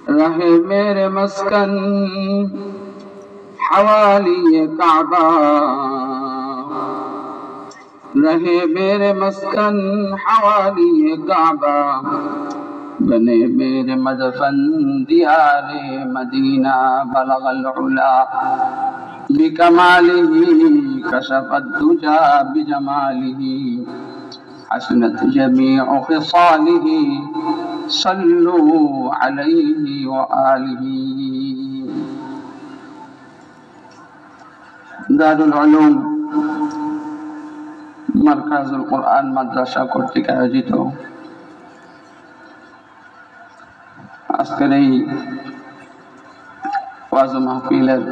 रहे मेरे मस्कन हवाली काबा, रहे मेरे मस्कन हवाली काबा, बने मेरे मदफन दियारे मदीना, बलगल उला बिकमालिही कशफत दुजा बिजमालिही, हसनत जमीउ खिसालिही सल्लू अलैहि व आलिही। दारुल उलूम মারকাজুল কোরআন মাদ্রাসা কর্তৃক আয়োজিত আজকের এই ওয়াজ মাহফিলের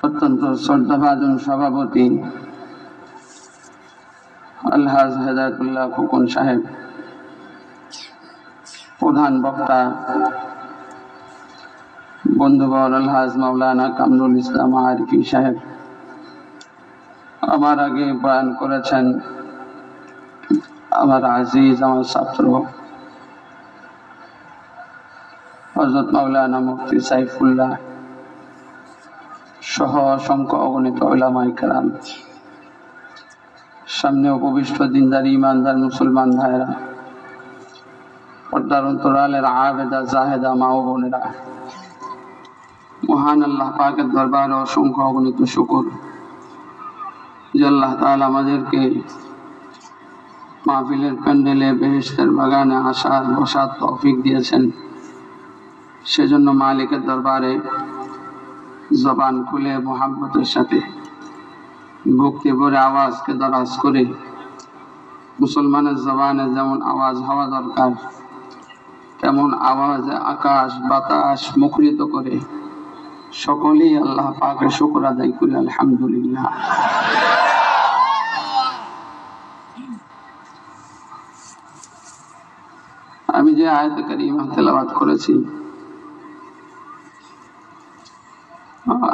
অত্যন্ত শ্রদ্ধাভাজন সভাপতি আলহাজ হেদায়েতুল্লাহ খোকন সাহেব, প্রধান বক্তা বন্ধুবর আলহাজ মাওলানা কামরুল ইসলাম আরিফি সাহেব, আমার আগে বয়ান করেছেন আমার আজিজ আমার ছাত্র হযরত মাওলানা মুফতি সাইফুল্লাহ সহ অসংখ্য অগণিত উলামায়ে কেরাম, সামনে উপবিষ্ট দিনদার ইমানদার মুসলমান ভাইরা, পর্দার অন্তরালের আবেদা জাহেদা মা ও বোনেরা, মহান আল্লাহ পাকের দরবারে অসংখ্য অগণিত শুকর যে আল্লাহ তাআলা আমাদেরকে মাহফিলের প্যান্ডেলে বেহেশতের বাগানে আসার বসার তৌফিক দিয়েছেন। সেজন্য মালিকের দরবারে জবান খুলে মোহাব্বতের সাথে ভক্তি ভরে আওয়াজকে দরাজ করে মুসলমানের জবানে যেমন আওয়াজ হওয়া দরকার তেমন আওয়াজে আকাশ বাতাস মুখরিত করে সকলেই আল্লাহ পাকের শুকর আদায় করি আলহামদুলিল্লাহ। আমি যে আয়াত কারিমা তেলাওয়াত করেছি,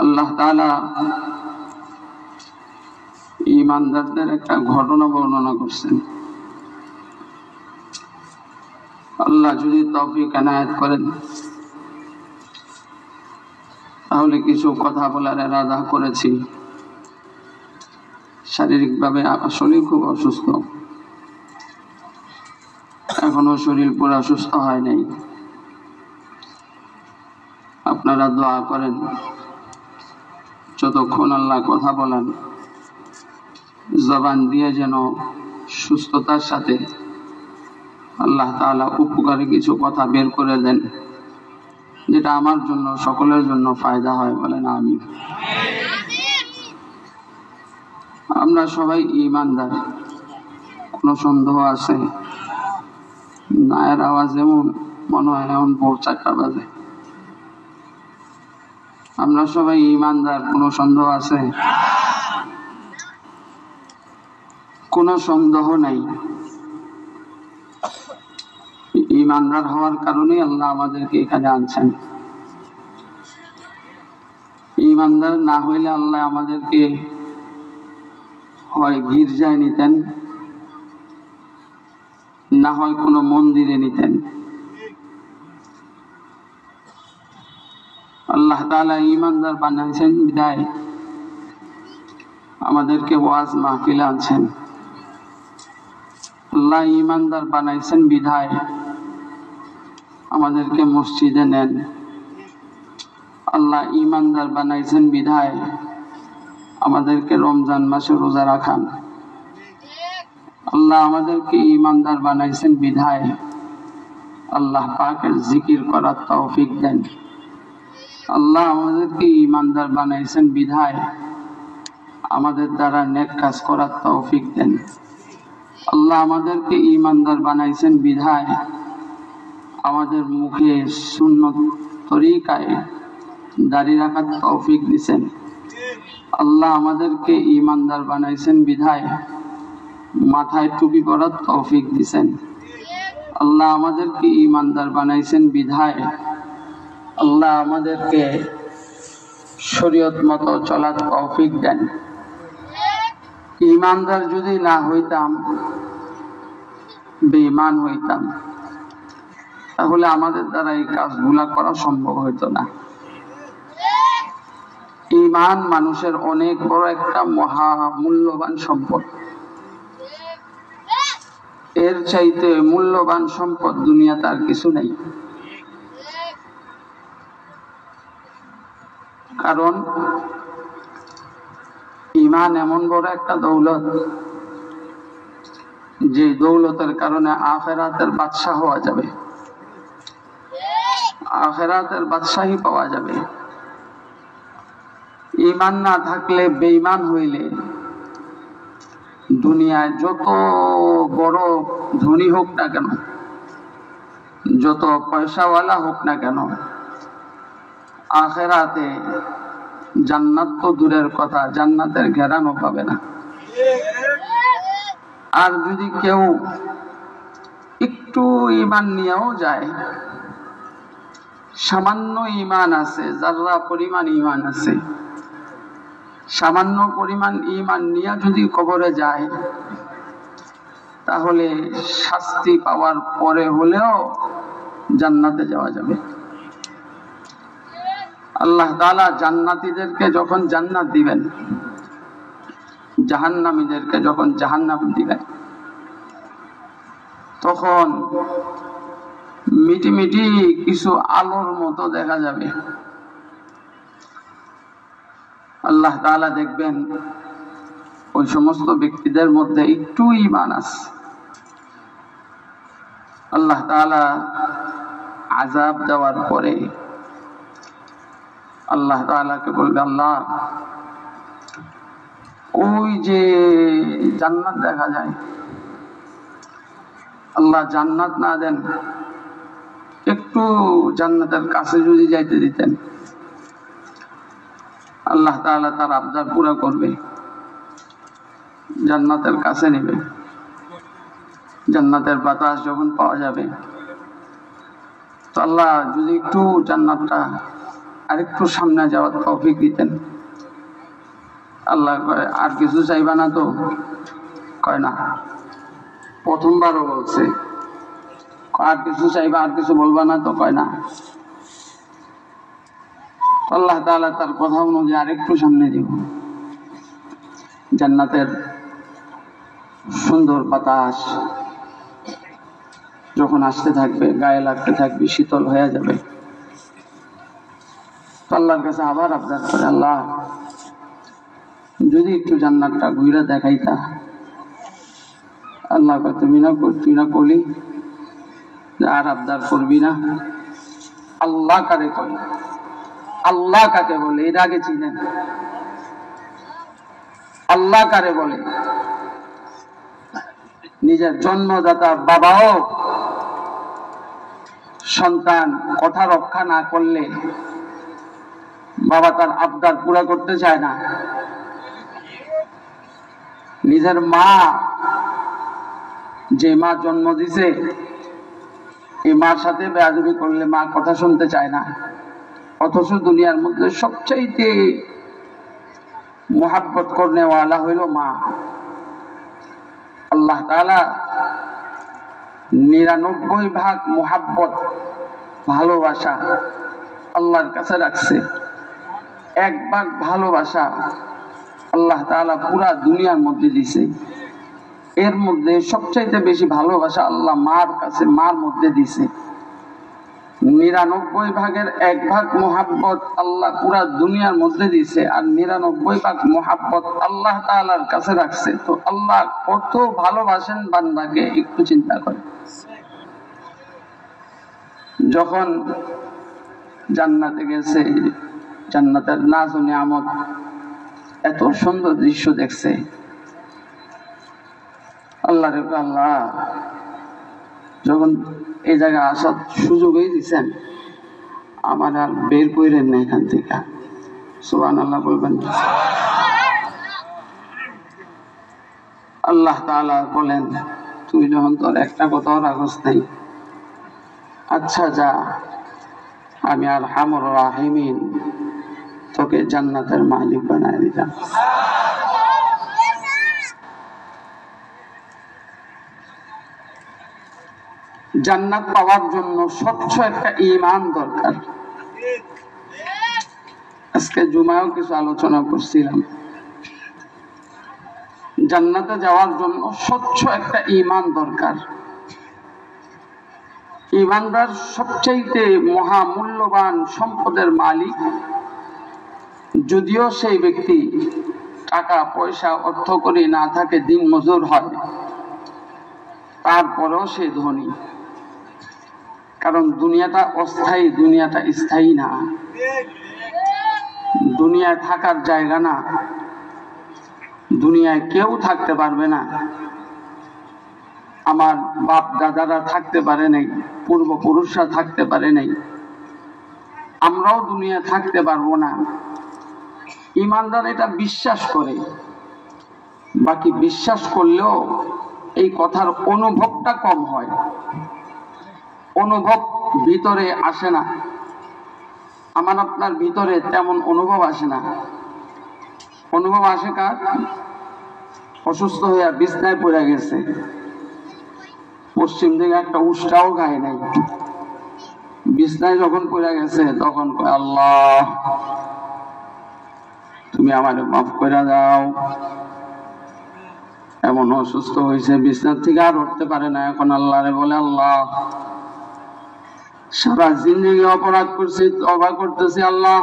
আল্লাহ তাআলা ঈমানদারদের একটা ঘটনা বর্ণনা করছেন। আল্লাহ যদি তৌফিক এনায়েত করেন তাহলে কিছু কথা বলার ইরাদা করেছি। শারীরিকভাবে আসলে খুব অসুস্থ, এখনো শরীর পুরো সুস্থ হয় নাই। আপনারা দোয়া করেন যতক্ষণ আল্লাহ কথা বলেন জবান দিয়ে যেন সুস্থতার সাথে আল্লাহ তাআলা উপকারী কিছু কথা বের করে দেন, যেটা আমার জন্য সকলের জন্য ফায়দা হয়। বলেন আমিন। আমরা সবাই ঈমানদার, কোনো সন্দেহ আছে? নায়ের আওয়াজ এমন মনে হয় এমন ভোর 4টা বাজে। আমরা সবাই ঈমানদার, কোনো সন্দেহ আছে? কোনো সন্দেহ নাই। ঈমানদার হওয়ার কারণে আল্লাহ আমাদেরকে এখানে আনছেন। ঈমানদার না হইলে আল্লাহ আমাদেরকে হয় গির্জায় নিতেন, না হয় কোনো মন্দিরে নিতেন। আল্লাহ তাআলা ঈমানদার বানাইছেন বিদায় আমাদেরকে ওয়াজ মাহফিলে আনছেন। আল্লাহ ঈমানদার বানাইছেন বিদায় আমাদেরকে মসজিদে নেন। আল্লাহ ঈমানদার বানাইছেন বিদায় আমাদেরকে রমজান মাসে রোজা রাখান। আল্লাহ আমাদেরকে ঈমানদার বানাইছেন বিদায় আল্লাহ পাকের জিকির করার তৌফিক দেন। আল্লাহ আমাদেরকে ঈমানদার বানাইছেন বিদায় আমাদের দ্বারা নেক কাজ করার তৌফিক দেন। আল্লাহ আমাদেরকে ঈমানদার বানাইছেন বিদায় আমাদের মুখে সুন্নত তরিকায় দাড়ি রাখার তৌফিক দিয়েছেন। আল্লাহ আমাদেরকে ঈমানদার বানাইছেন বিদায় মাথায় টুপি পরার তৌফিক দিয়েছেন। আল্লাহ আমাদেরকে ঈমানদার বানাইছেন বিদায় আল্লাহ আমাদেরকে শরীয়ত মতো চলার তৌফিক দেন। ঈমানদার যদি না হইতাম, বেঈমান হইতাম, তাহলে আমাদের দ্বারা এই কাজগুলা করা সম্ভব হইতো না। ঈমান মানুষের অনেক বড় একটা মহামূল্যবান সম্পদ। এর চাইতে মূল্যবান সম্পদ দুনিয়াতে আর কিছু নেই। কারণ ঈমান এমন বড় একটা দৌলত, যে দৌলতের কারণে আখিরাতের বাদশা হওয়া যাবে, আখিরাতের বাদশাহী পাওয়া যাবে। ঈমান না থাকলে, বেঈমান হইলে দুনিয়ায় যত বড় ধনী হোক না কেন, যত পয়সাওয়ালা হোক না কেন, আখিরাতে জান্নাত তো দূরের কথা, জান্নাতের ঘেরানো পাবে না। আর যদি কেউ একটু ঈমান নিয়েও যায়, সামান্য ঈমান আছে, যারা পরিমাণ ঈমান আছে, সামান্য পরিমাণ ঈমান নিয়ে যদি কবরে যায়, তাহলে শাস্তি পাওয়ার পরে হলেও জান্নাতে যাওয়া যাবে। আল্লাহ তাআলা জান্নাতীদেরকে যখন জান্নাত দিবেন, জাহান্নামীদেরকে যখন জাহান্নাম দিবেন, তখন মিটি মিটি কিছু আলোর মতো দেখা যাবে। আল্লাহ তাআলা দেখবেন ওই সমস্ত ব্যক্তিদের মধ্যে একটু ঈমান আছে। আল্লাহ তাআলা আযাব দেওয়ার পরে আল্লাহ তাআলাকে বলবে, আল্লাহ, ওই যে জান্নাত দেখা যায়, আল্লাহ জান্নাত না দেন, একটু জান্নাতের কাছে যদি যাইতে দিতেন। আল্লাহ তাআলা তার আবদার পুরা করবে, জান্নাতের কাছে নেবে। জান্নাতের বাতাস যখন পাওয়া যাবে, তো আল্লাহ যদি একটু জান্নাতটা আরেকটু সামনে যাওয়ার তৌফিক দিতেন। আল্লাহ কয়, আর কিছু চাইবা না তো? কয় না। প্রথমবারও বলছে, আর কিছু চাইবা, আর কিছু বলবা না তো? কয় না। আল্লাহ তাআলা তার কথা অনুযায়ী আরেকটু সামনে দিব। জান্নাতের সুন্দর বাতাস যখন আসতে থাকবে, গায়ে লাগতে থাকবে, শীতল হয়ে যাবে, তো আল্লাহর কাছে আবার আবদার করে, আল্লাহ, যদি একটু জান্নাতটা ঘুরে দেখাইতা। আল্লাহ কয়, তুই না করলি, আর আবদার করবি না? আল্লাহ কারে কয়? আল্লাহ কাকে বলে এর আগে চিনেন? আল্লাহ কারে বলে? নিজের জন্মদাতা বাবাও সন্তান কথা রক্ষা না করলে বাবা তার আবদার পুরা করতে চায় না। নিজের মা, যে মা জন্ম দিছে, এই মার সাথে বেয়াদবি করলে মা কথা শুনতে চায় না। অথচ দুনিয়ার মধ্যে সবচাইতে মুহাব্বত করনেওয়ালা হইল মা। আল্লাহ তাআলা ৯৯ ভাগ মুহাব্বত, ভালোবাসা আল্লাহর কাছে রাখছে। ১ ভাগ ভালোবাসা আল্লাহ তাআলা পুরা দুনিয়ার মধ্যে দিছে। এর মধ্যে সবচাইতে বেশি ভালোবাসা আল্লাহ মার কাছে, মার মধ্যে দিছে। ৯৯ ভাগের ১ ভাগ মুহাব্বত আল্লাহ পুরা দুনিয়ার মধ্যে দিছে, আর ৯৯ ভাগ মুহাব্বত আল্লাহ তাআলার কাছে রাখছে। তো আল্লাহ কত ভালোবাসেন বান্দাকে একটু চিন্তা করে। যখন জান্নাতে গেছে, জান্নাতের নাজ ও নিয়ামত, এত সুন্দর দৃশ্য দেখছে, আল্লাহ যখন এই জায়গায় আসার সুযোগই দিচ্ছেন, আমার আর বের কইরেন না এখান থেকে। সুবহানাল্লাহ বলবেন। আল্লাহ তাআলা বলেন, তুই যখন তোর একটা কথাও রাখস নাই, আচ্ছা যা, আমি আরহামুর রাহিমিন তোকে জান্নাতের মালিক বানায় দিলাম। জান্নাত পাওয়ার জন্য স্বচ্ছ একটা ঈমান দরকার। আজকে জুমায়ও কিছু আলোচনা করছিলাম, জান্নাতে যাওয়ার জন্য স্বচ্ছ একটা ঈমান দরকার। ঈমানদার সবচাইতে মহামূল্যবান সম্পদের মালিক, যদিও সেই ব্যক্তি টাকা পয়সা অর্থ করি না থাকে, দিন মজুর হয়, তারপরেও সে ধনী। কারণ দুনিয়াটা অস্থায়ী, দুনিয়াটা স্থায়ী না, দুনিয়ায় থাকার জায়গা না, দুনিয়ায় কেউ থাকতে পারবে না। আমার বাপ দাদারা থাকতে পারে নাই, পূর্বপুরুষরা থাকতে পারে নাই, আমরাও দুনিয়া থাকতে পারবো না। ঈমানদার এটা বিশ্বাস করে, বাকি বিশ্বাস করলেও এই কথার অনুভবটা কম হয়, অনুভব ভিতরে আসে না। আমার আপনার ভিতরে তেমন অনুভব আসে না। অনুভব আসে কার? অসুস্থ হয়ে বিছনায় পড়ে গেছে, পশ্চিম দিকে একটা উষ্টাও খায় নাই, বিছনায় যখন পড়ে গেছে তখন আল্লাহ তুমি আমার মাফ করে দাও। এমন অসুস্থ হয়েছে, বিছনার থেকে আর উঠতে পারে না, এখন আল্লাহরে বলে আল্লাহ সারা জিন্দেগি অপরাধ করছি, তওবা করতেছি, আল্লাহ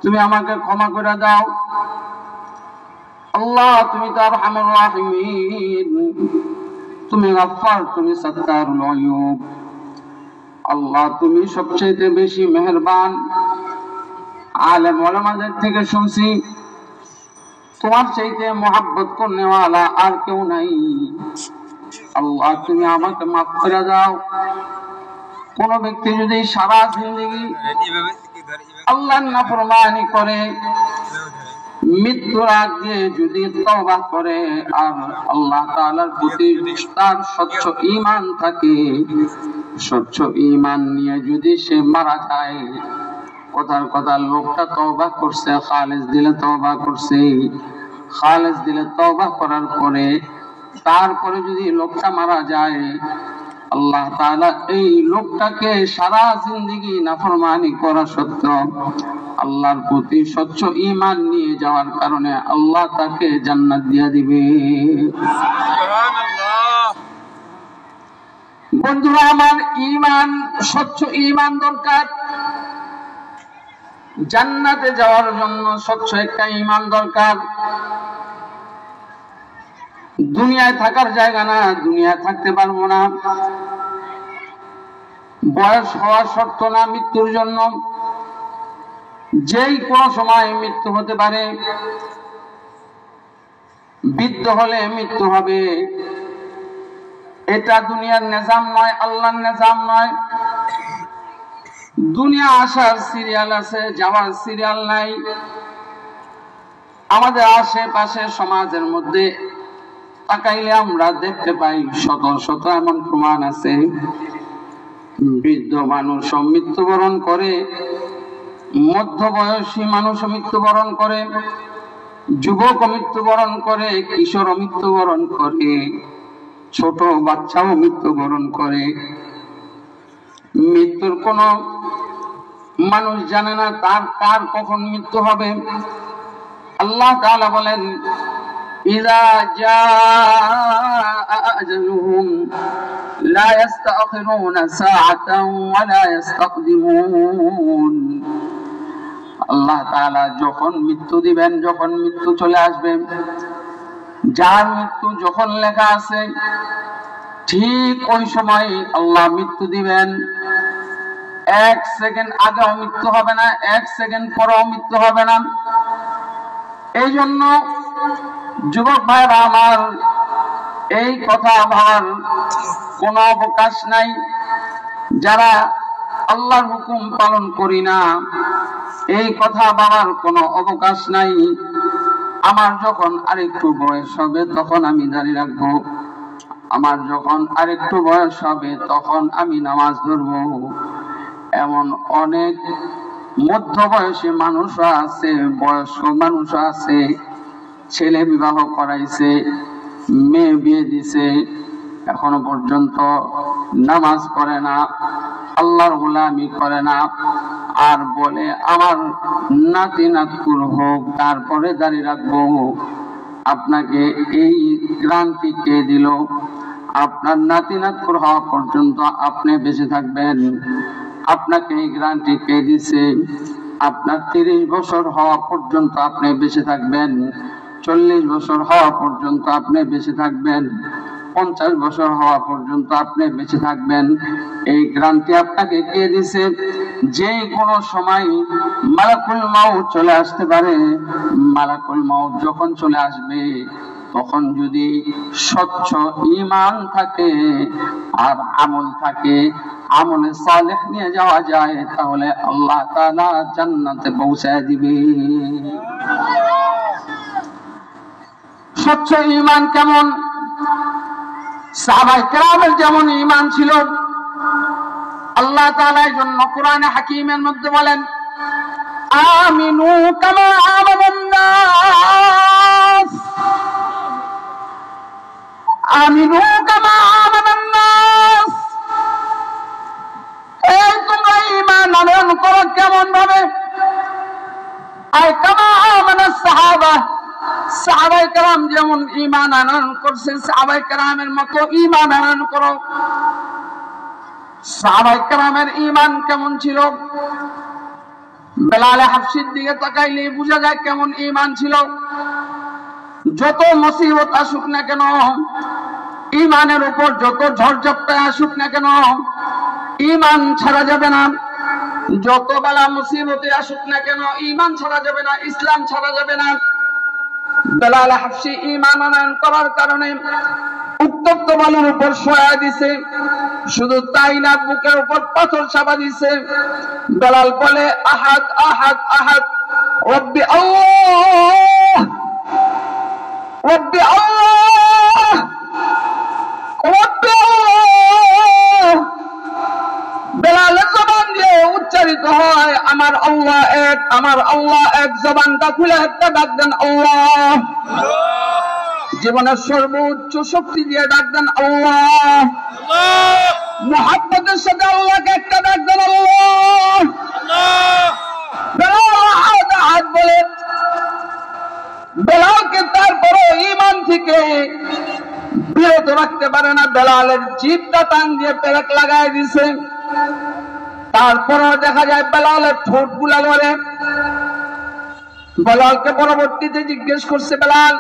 তুমি আমাকে ক্ষমা করে দাও। আল্লাহ তুমি তো আরহামুর রাহিমিন, তুমি গাফফার, তুমি সাত্তারুল আয়ুব। আল্লাহ তুমি সবচেয়ে বেশি মেহেরবান। আলেম ওলামাদের থেকে শুনছি তোমার চাইতে মোহাব্বত করনেওয়ালা আর কেউ নাই। আল্লাহ তুমি আমাকে মাফ করে দাও। কোন ব্যক্তি যদি সারা জিন্দেগি আল্লাহর নাফরমানি করে, মৃত্যুর আগে যদি তওবা করে আর আল্লাহ তাআলার প্রতি তার স্বচ্ছ ঈমান থাকে, স্বচ্ছ ঈমান নিয়ে যদি সে মারা যায়, কথার কথা লোকটা তওবা করছে, খালেস দিলে তওবা করছে, খালেস দিলে তওবা করার পরে তারপরে যদি লোকটা মারা যায়, আল্লাহ তাআলা এই লোকটাকে সারা জিন্দেগি নাফরমানি করা সত্ত্বেও আল্লাহর প্রতি স্বচ্ছ ঈমান নিয়ে যাওয়ার কারণে আল্লাহ তাকে জান্নাত দিয়ে দিবে। সুবহানাল্লাহ। বন্ধুরা আমার, ঈমান, স্বচ্ছ ঈমান দরকার। জান্নাতে যাওয়ার জন্য স্বচ্ছ একটা ঈমান দরকার। দুনিয়ায় থাকার জায়গা না, দুনিয়ায় থাকতে পারবো না। বয়স হওয়া শর্ত না মৃত্যুর জন্য, যেই কোনো সময় মৃত্যু হতে পারে। বৃদ্ধ হলে মৃত্যু হবে, এটা দুনিয়ার নিজাম নয়, আল্লাহর নিজাম নয়। দুনিয়া আসার সিরিয়াল আছে, যাওয়ার সিরিয়াল নাই। আমাদের আশেপাশে সমাজের মধ্যে তাকাইলে আমরা দেখতে পাই শত শত এমন প্রমাণ আছে। বৃদ্ধ মানুষও মৃত্যুবরণ করে, মধ্যবয়সী মানুষও মৃত্যুবরণ করে, যুবক মৃত্যুবরণ করে, কিশোর মৃত্যুবরণ করে, ছোট বাচ্চাও মৃত্যুবরণ করে। মৃত্যুর কোন মানুষ জানে না তার কার কখন মৃত্যু হবে। আল্লাহ তাআলা বলেন, ইযা জাআ আজালুহুম লা ইস্তাখিরুনা সাআতান ওয়া লা ইস্তাকদিমুন। আল্লাহ তাআলা যখন মৃত্যু দিবেন, যখন মৃত্যু চলে আসবে, যার মৃত্যু যখন লেখা আছে ঠিক ওই সময় আল্লাহ মৃত্যু দিবেন। এক সেকেন্ড আগেও মৃত্যু হবে না, এক সেকেন্ড পরেও মৃত্যু হবে না। এই জন্য যুবক ভাইরা আমার, এই কথা ভাবার কোনো অবকাশ নাই। যারা আল্লাহর হুকুম পালন করি না, এই কথা ভাবার কোনো অবকাশ নাই। আমার যখন আরেকটু বয়স হবে তখন আমি দাঁড়িয়ে রাখবো, আমার যখন আরেকটু বয়স হবে তখন আমি নামাজ ধরবো। এমন অনেক মধ্যবয়সী মানুষও আছে, বয়স্ক মানুষও আছে, ছেলে বিবাহ করাইছে, মেয়ে বিয়ে দিছে, এখনো পর্যন্ত নামাজ পড়ে না, আল্লাহর গোলামি করে না, আর বলে আমার নাতি নাতকুর হোক তারপরে দাঁড়িয়ে রাখবো, আপনাকে এই গ্রান্টি কে দিল? আপনার নাতি নাতকুর হওয়া পর্যন্ত আপনি বেঁচে থাকবেন। আপনাকে এই গ্যারান্টি কে দিছে? আপনার 30 বছর হওয়া পর্যন্ত আপনি বেঁচে থাকবেন, 40 বছর হওয়া পর্যন্ত আপনি বেঁচে থাকবেন, 50 বছর হওয়া পর্যন্ত আপনি বেঁচে থাকবেন। এই গ্যারান্টি আপনাকে কে দিছে? যে কোনো সময় মালাকুল মাউত চলে আসতে পারে। মালাকুল মাউত যখন চলে আসবে তখন যদি স্বচ্ছ ঈমান থাকে আর আমল থাকে, আমলে সালেহ নিয়ে যাওয়া যায়, তাহলে আল্লাহ তাআলা জান্নাতে পৌঁছায় দিবে। স্বচ্ছ ঈমান কেমন? সাহাবায়ে কেরামের যেমন ঈমান ছিল, আল্লাহ তাআলা এর জন্য কোরআনে হাকিমের মধ্যে বলেন, আমিনু কামা আমানান নাস, আমিনু কামা আমানান নাস। এই তোমরা ঈমান আনয়ন করো কেমন ভাবে? আয় কামা আমানাস সাহাবা, সাহাবায়ে কেরাম যেমন ঈমান আনয়ন করছে সাহাবায়ে কেরামের মতো ঈমান আনয়ন করো। সাহাবায়ে কেরামের ঈমান কেমন ছিল? বেলাল হাবশির দিকে তাকাইলে বোঝা যায় কেমন ঈমান ছিল। যত মুসিবত আসুক না কেন, ঈমানের উপর যত ঝড়ঝাপটা আসুক না কেন, ঈমান ছাড়া যাবে না। যত বালা মুসিবতে আসুক না কেন, ঈমান ছাড়া যাবে না, ইসলাম ছাড়া যাবে না। বেলাল হাবশি ঈমান আনয়ন করার কারণে উত্তপ্ত বালুর উপর শোয়া দিছে, শুধু তাই না বুকের উপর পাথর চাপা দিছে। বেলাল বলে, আহাদ আহাদ আহাদ রব্বি আল্লাহ, রব্বি আল্লাহ, রব্বি আল্লাহ। বেলালের জবান দিয়ে উচ্চারিত হয় আমার আল্লাহ এক, আমার আল্লাহ এক। জবানটা খুলে একটা ডাক দেন আল্লাহ। জীবনের সর্বোচ্চ শক্তি দিয়ে ডাক দেন আল্লাহ। মুহাব্বতের সাথে আল্লাহকে একটা ডাক দেন আল্লাহ। বেলাল আহাদ আহাদ বলে। বেলালকে তারপরে ঈমান থেকে বিরত রাখতে পারে না, বেলালের জিভটা টান দিয়ে পেরেক লাগাই দিছে। তারপরেও দেখা যায় বেলালের ঠোঁট গুলা লড়ে। বেলালকে পরবর্তীতে জিজ্ঞেস করছে, বেলাল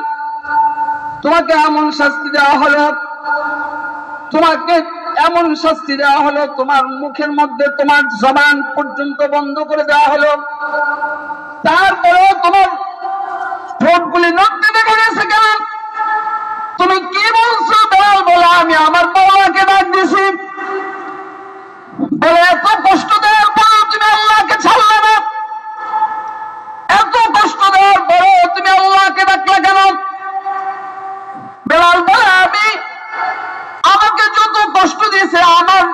তোমাকে এমন শাস্তি দেওয়া হলো, তোমাকে এমন শাস্তি দেওয়া হলো, তোমার মুখের মধ্যে তোমার জবান পর্যন্ত বন্ধ করে দেওয়া হলো, তারপরেও তোমার ঠোঁটগুলি নড়তে দেখা গেছে কেন? তুমি কি বলছো? বেলাল বলে, আমি আমার মাওলাকে ডাক দিছি। বলে, এত কষ্ট দেওয়ার পরেও তুমি আল্লাহকে ছাড়লে না, এত কষ্ট দেওয়ার পরেও তুমি আল্লাহকে ডাকলে কেন? বেলাল বলে, আমি আমাকে যত কষ্ট দিয়েছে, আমার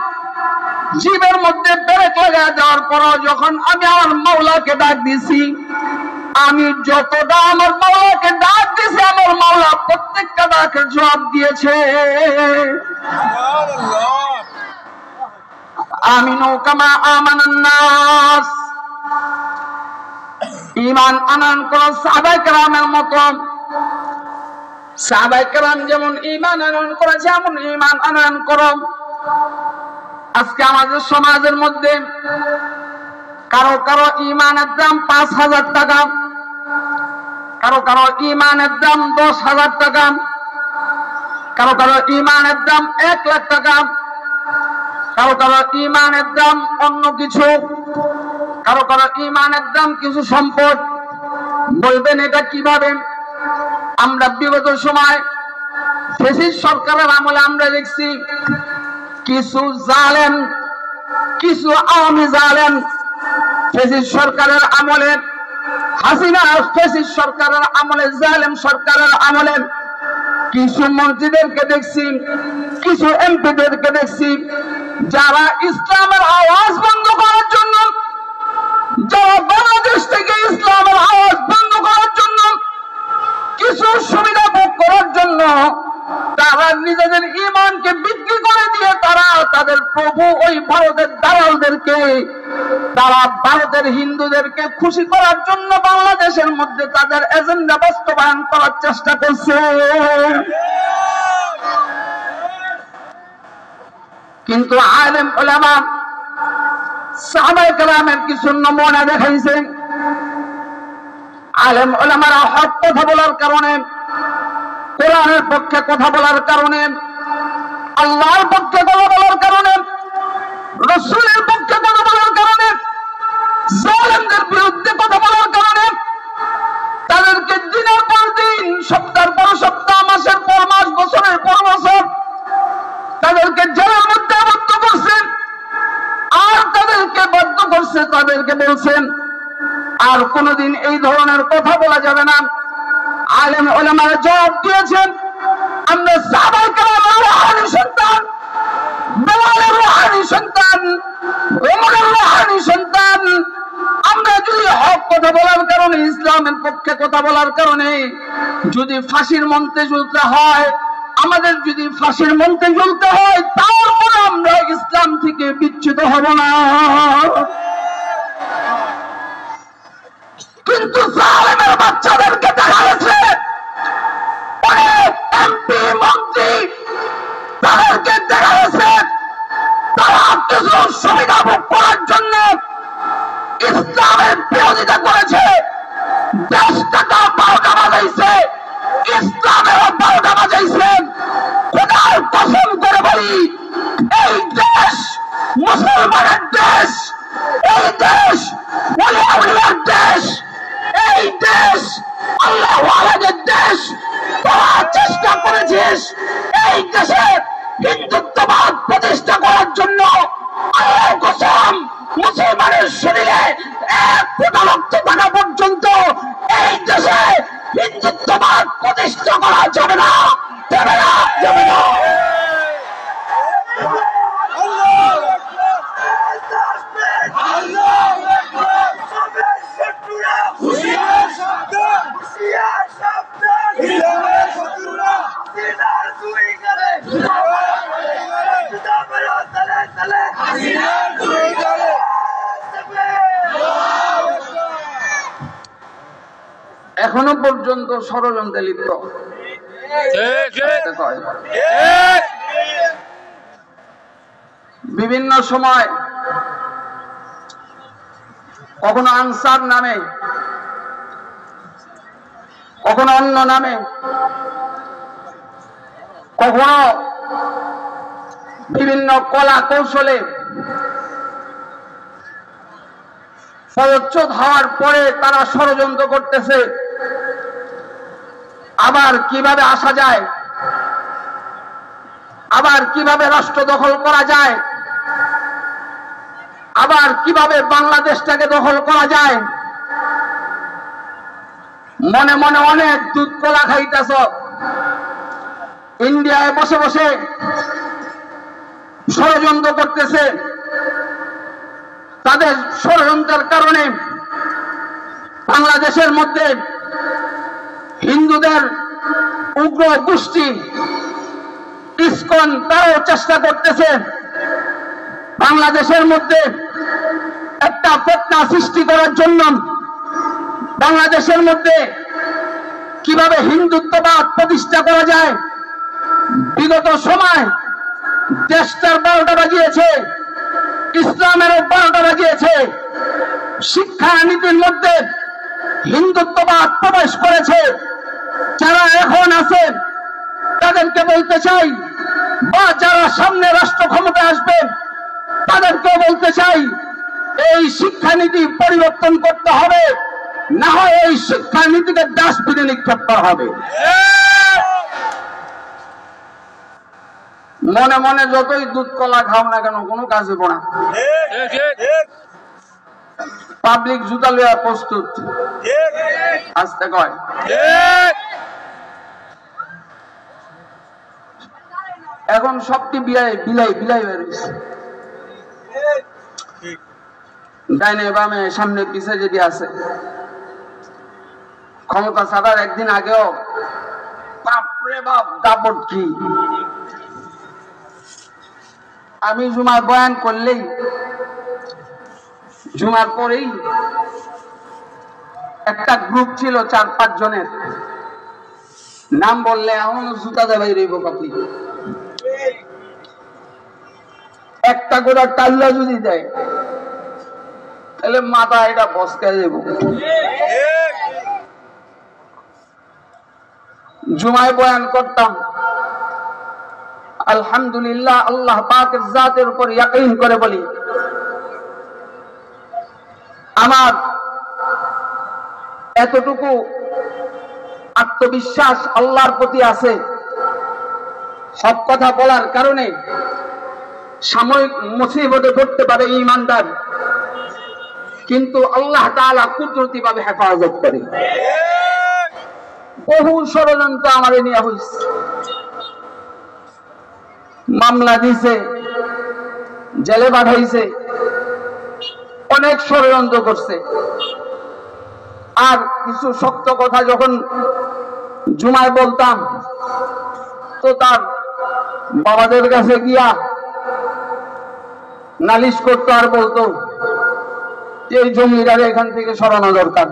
জীবের মধ্যে পেরেক লাগা দেওয়ার পরও যখন আমি আমার মাওলাকে ডাক দিছি, আমি যতটা আমার মাওলাকে ডাক দিয়েছি, আমার মাওলা প্রত্যেকটা ডাকের জবাব দিয়েছে। আমিনু কামা আমানান নাস। ঈমান আনয়ন করো সাহাবায়ে কেরামের মতো। সাহাবায়ে কেরাম যেমন ঈমান আনয়ন করেছে, এমন ঈমান আনয়ন করো। আজকে আমাদের সমাজের মধ্যে কারো কারো ঈমানের দাম 5,000 টাকা, কারো কারো ঈমানের দাম 10,000 টাকা, কারো কারো ঈমানের দাম 1 লাখ টাকা, কারো কারো ঈমানের দাম অন্য কিছু, কারো কারো ঈমানের দাম কিছু সম্পদ। বলবেন এটা কিভাবে? আমরা বিগত সময় ফ্যাসিস্ট সরকারের আমলে আমরা দেখছি কিছু জালেম, কিছু আওয়ামী জালেম ফ্যাসিস্ট সরকারের আমলে, হাসিনা ফ্যাসিস্ট সরকারের আমলে, জালেম সরকারের আমলে কিছু মন্ত্রীদেরকে দেখছি, কিছু এমপিদেরকে দেখছি, যারা ইসলামের আওয়াজ বন্ধ করার জন্য, যারা বাংলাদেশ থেকে ইসলামের আওয়াজ বন্ধ করার জন্য, কিছু সুবিধা ভোগ করার জন্য তারা নিজেদের ঈমানকে বিক্রি করে দিয়ে তারা তাদের প্রভু ওই ভারতের দালালদেরকে, তারা ভারতের হিন্দুদেরকে খুশি করার জন্য বাংলাদেশের মধ্যে তাদের এজেন্ডা বাস্তবায়ন করার চেষ্টা করছে। কিন্তু আলেম উলামা সাহাবায়ে কেরামের কিছু নমুনা দেখাইছে। আলেম উলামারা হক কথা বলার কারণে, কোরআনের পক্ষে কথা বলার কারণে, আল্লাহর পক্ষে কথা বলার কারণে, রাসূলের পক্ষে কথা বলার কারণে, জালেমদের বিরুদ্ধে কথা বলার কারণে তাদেরকে দিনের পর দিন, সপ্তাহের পর সপ্তাহ, মাসের পর মাস, বছরের পর বছর তাদেরকে জেলের মধ্যে আবদ্ধ করছেন। আর তাদেরকে বাধ্য করছে, তাদেরকে বলছেন আর কোনদিন এই ধরনের কথা বলা যাবে না। আলেম উলামারা জবাব দিয়েছেন, আমরা সাহাবায়ে কেরামের রূহানি সন্তান, বেলালের রূহানি সন্তান, ওমরের রূহানি সন্তান। আমরা যদি হক কথা বলার কারণে, ইসলামের পক্ষে কথা বলার কারণে যদি ফাঁসির মঞ্চে ঝুলতে হয়, আমাদের যদি ফাঁসির মঞ্চে ঝুলতে হয়, তারপরে আমরা ইসলাম থেকে বিচ্যুত হব না। কিন্তু জালেমের বাচ্চাদেরকে দেখা গেছে অনেক এমপি মন্ত্রী, তাদেরকে দেখা গেছে তারা কিছু সুবিধা ভোগ করার জন্য ইসলামের বিরোধিতা করেছে, দেশটাকে 12টা বাজাইছে, ইসলামেরও 12টা বাজাইছে। খোদার কসম করে বলি, এই দেশ মুসলমানের দেশ, এই দেশ ওলি আউলিয়ার দেশ, এই দেশ আল্লাহ ওয়ালাদের দেশ। তোরা চেষ্টা করেছিস এই দেশে হিন্দুত্ববাদ প্রতিষ্ঠা করার জন্য। আল্লাহর কসম, মুসলমানের শরীরে 1 ফোঁটা রক্ত থাকা পর্যন্ত এই দেশে হিন্দুত্ববাদ প্রতিষ্ঠা করা যাবে না, যাবে না, যাবে না। এখনো পর্যন্ত ষড়যন্ত্রে লিপ্ত। বিভিন্ন সময় কখনো আনসার নামে, কখনো অন্য নামে, কখনো বিভিন্ন কলা কৌশলে পদচ্যুত হওয়ার পরে তারা ষড়যন্ত্র করতেছে। আবার কিভাবে আসা যায়, আবার কিভাবে রাষ্ট্র দখল করা যায়, আবার কিভাবে বাংলাদেশটাকে দখল করা যায়। মনে মনে অনেক দুধ কলা খাইতেছ, ইন্ডিয়ায় বসে বসে ষড়যন্ত্র করতেছে। তাদের ষড়যন্ত্রের কারণে বাংলাদেশের মধ্যে হিন্দুদের উগ্র গোষ্ঠী ইসকন, তারাও চেষ্টা করতেছে বাংলাদেশের মধ্যে একটা ফিতনা সৃষ্টি করার জন্য। বাংলাদেশের মধ্যে কিভাবে হিন্দুত্ববাদ প্রতিষ্ঠা করা যায়। বিগত সময় দেশটার 12টা বাজিয়েছে, ইসলামেরও 12টা বাজিয়েছে। শিক্ষা নীতির মধ্যে হিন্দুত্ববাদ প্রবেশ করেছে। যারা এখন আছে তাদেরকে বলতে চাই, বা যারা সামনে রাষ্ট্র ক্ষমতায় আসবে তাদেরকে বলতে চাই, এই শিক্ষানীতি পরিবর্তন করতে হবে, না হয় এই শিক্ষানীতিকে ডাস্টবিনে নিক্ষেপ করা হবে। মনে মনে যতই দুধ কলা খাও না কেন, কোনো কাজ হবে না। পাবলিক জুতা লইয়া প্রস্তুত, আসতে কয়। এখন সবটি বিলাই বিলাই বিলাই বেরিয়েছে, ডাইনে বামে সামনে পিছে যদি আছে। ক্ষমতা ছাড়ার একদিন আগেও বাপরে বাপ দাপট কি, আমি জুমার বয়ান করলেই, জুমার পরেই একটা গ্রুপ ছিল 4-5 জনের, নাম বললে এমন জুতা দেবাই রইব পাতি। একটা গোড়া টাল্লা যদি দেয় তাহলে মাথা এটা বসকে দেব। জুমায় বয়ান করতাম, আলহামদুলিল্লাহ, আল্লাহ পাকের জাতের উপর ইয়াকিন করে বলি, আমার এতটুকু আত্মবিশ্বাস আল্লাহর প্রতি আছে, সব কথা বলার কারণে সাময়িক মুসিবতে পড়তে পারে ঈমানদার, কিন্তু আল্লাহ তাআলা কুদরতি ভাবে হেফাজত করে। বহু ষড়যন্ত্র আমারে নিয়ে হয়েছে, মামলা দিছে, জেলে পাঠাইছে, অনেক ষড়যন্ত্র করছে। আর কিছু শক্ত কথা যখন জুমায় বলতাম তো তার বাবাদের কাছে গিয়া নালিশ করতো আর বলতো এই জমিদারে এখান থেকে সরানো দরকার।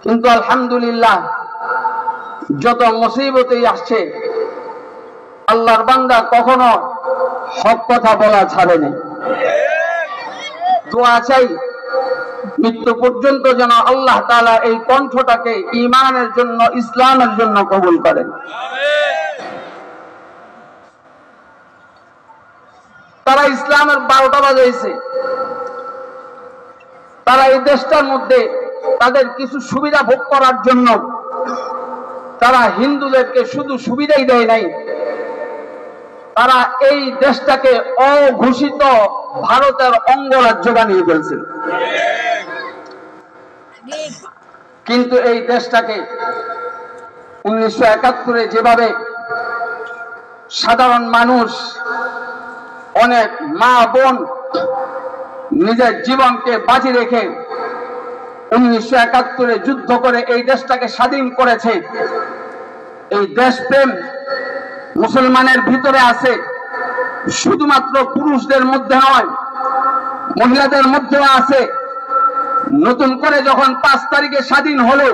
কিন্তু আলহামদুলিল্লাহ, যত মুসিবতেই আসছে আল্লাহর বান্দা কখনো হক কথা বলা ছাড়েনি। দোয়া চাই মৃত্যু পর্যন্ত যেন আল্লাহ তাআলা এই কণ্ঠটাকে ঈমানের জন্য, ইসলামের জন্য কবুল করেন। তারা ইসলামের 12টা বাজাইছে, তারা এই দেশটার মধ্যে তাদের কিছু সুবিধা ভোগ করার জন্য তারা হিন্দুদেরকে শুধু সুবিধাই দেয় নাই, তারা এই দেশটাকে অঘোষিত ভারতের অঙ্গরাজ্য বানিয়ে ফেলছিল। কিন্তু এই দেশটাকে 1971-এ যেভাবে সাধারণ মানুষ, অনেক মা বোন নিজের জীবনকে বাজি রেখে 1971-এ যুদ্ধ করে এই দেশটাকে স্বাধীন করেছে, এই দেশপ্রেম মুসলমানের ভিতরে আছে। শুধুমাত্র পুরুষদের মধ্যে নয়, মহিলাদের মধ্যেও আছে। নতুন করে যখন 5 তারিখে স্বাধীন হলো,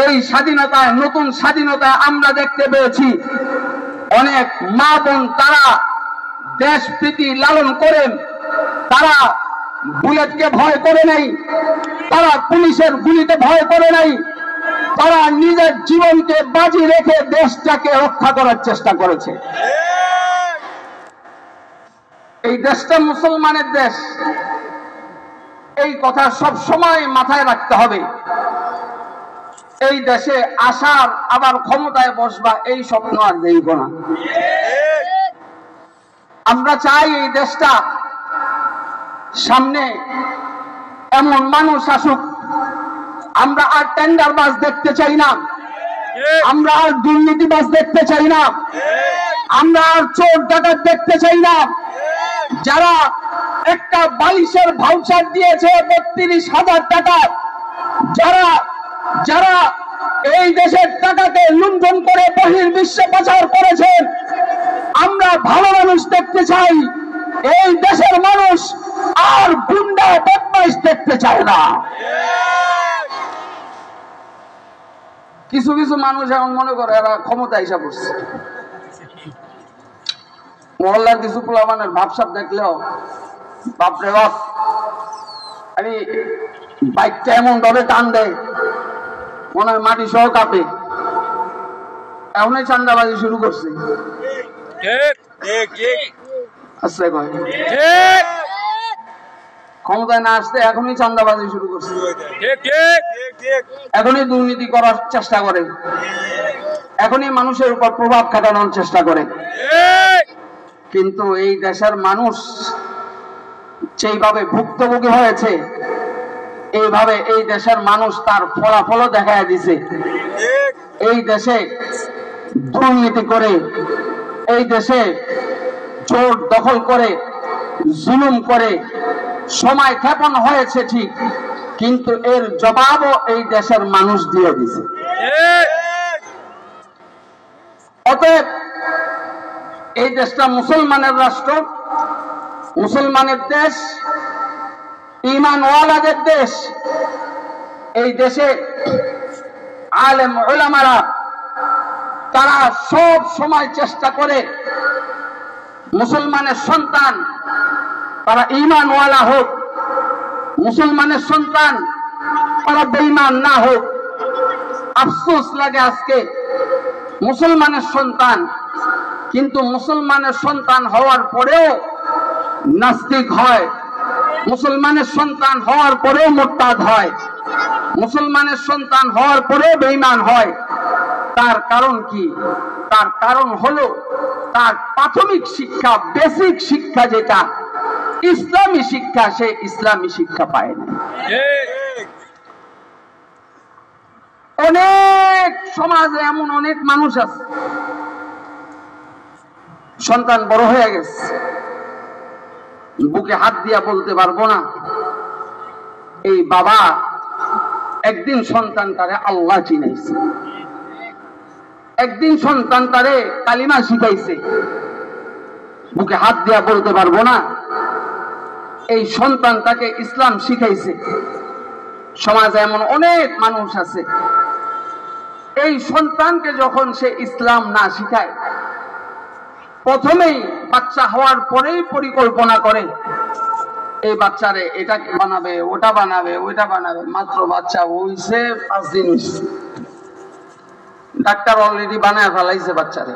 এই স্বাধীনতায়, নতুন স্বাধীনতায় আমরা দেখতে পেয়েছি অনেক মা বোন তারা দেশ প্রীতি লালন করেন, তারা বুলেটকে ভয় করে নাই, তারা পুলিশের গুলিতে ভয় করে নাই, তারা নিজের জীবনকে বাজি রেখে দেশটাকে রক্ষা করার চেষ্টা করেছে। এই দেশটা মুসলমানের দেশ, এই কথা সব সময় মাথায় রাখতে হবে। এই দেশে আসার, আবার ক্ষমতায় বসবা, এই স্বপ্ন আর দেখব না। আমরা চাই এই দেশটা সামনে এমন মানুষ আসুক, আমরা আর টেন্ডারবাজ দেখতে চাই না, আমরা আর দুর্নীতিবাজ দেখতে চাই না, আমরা আর চোর ডাকাত দেখতে চাই না। যারা একটা বালিশের ভাউচার দিয়েছে 32,000 টাকা, যারা এই দেশের টাকাকে লুণ্ঠন করে বহির্বিশ্বে পাচার করেছেন, আমরা ভালো মানুষ দেখতে চাই। এই দেশের মানুষ আর গুন্ডা বদমাইশ দেখতে চায় না। কিছু কিছু মানুষ এমন মনে করে এরা ক্ষমতা হিসাব করছে। মহল্লার কিছু পোলাপানের ভাবসাব দেখলেও বাপরে বাপ, আমি বাইকটা এমন ভাবে টান দেয় মনে হয় মাটি সহ কাঁপে। এখনই চান্দাবাজি শুরু করছে। আচ্ছা কয় ক্ষমতায় না আসতে এখনই চান্দাবাজি শুরু করছে, এখনই দুর্নীতি করার চেষ্টা করে, এখনই মানুষের উপর প্রভাব খাটানোর চেষ্টা করে। কিন্তু এই দেশের মানুষ যেইভাবে ভুক্তভোগী হয়েছে, এইভাবে এই দেশের মানুষ তার ফলাফলও দেখায় দিছে। এই দেশে দুর্নীতি করে, এই দেশে জোর দখল করে, জুলুম করে সময় ক্ষেপণ হয়েছে ঠিক, কিন্তু এর জবাবও এই দেশের মানুষ দিয়ে দিছে। অতএব এই দেশটা মুসলমানের রাষ্ট্র, মুসলমানের দেশ, ঈমানওয়ালাদের দেশ। এই দেশে আলেম উলামারা তারা সব সময় চেষ্টা করে মুসলমানের সন্তান তারা ঈমানওয়ালা হোক, মুসলমানের সন্তান তারা বেঈমান না হোক। আফসোস লাগে আজকে মুসলমানের সন্তান, কিন্তু মুসলমানের সন্তান হওয়ার পরেও নাস্তিক হয়, মুসলমানের সন্তান হওয়ার পরেও মুরতাদ হয়, মুসলমানের সন্তান হওয়ার পরেও বেঈমান হয়। তার কারণ কি? তার কারণ হলো তার প্রাথমিক শিক্ষা, বেসিক শিক্ষা যেটা ইসলামী শিক্ষা, সে ইসলামী শিক্ষা পায় না। অনেক সমাজে এমন অনেক মানুষ আছে, সন্তান বড় হয়ে গেছে, বুকে হাত দিয়া বলতে পারবো না এই বাবা একদিন সন্তান তারে আল্লাহ চিনাইছে, একদিন সন্তান তারে কালিমা শিখাইছে। বুকে হাত দিয়া বলতে পারবো না এই সন্তান তাকে ইসলাম শিখাইছে। সমাজে এমন অনেক মানুষ আছে, এই সন্তানকে যখন সে ইসলাম না শিখায়, প্রথমেই বাচ্চা হওয়ার পরেই পরিকল্পনা করে এই বাচ্চারে এটা বানাবে, ওটা বানাবে, ওইটা বানাবে। মাত্র বাচ্চা হইছে 5 দিন হইছে, ডাক্তার অলরেডি বানায় ফেলাইছে বাচ্চারে,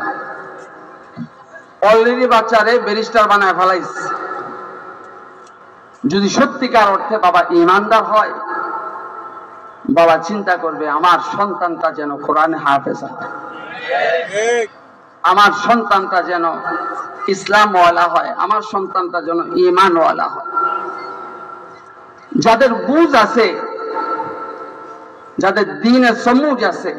অলরেডি বাচ্চারে ব্যারিস্টার বানায় ফেলাইছে। যদি সত্যিকার অর্থে বাবা ঈমানদার হয়, বাবা চিন্তা করবে আমার সন্তানটা যেন কোরআনে হাফেজ হয়, আমার সন্তানটা যেন ইসলামওয়ালা হয়, আমার সন্তানটা যেন ঈমানওয়ালা হয়। যাদের বুঝ আছে, যাদের দ্বীনের সমুজ আছে,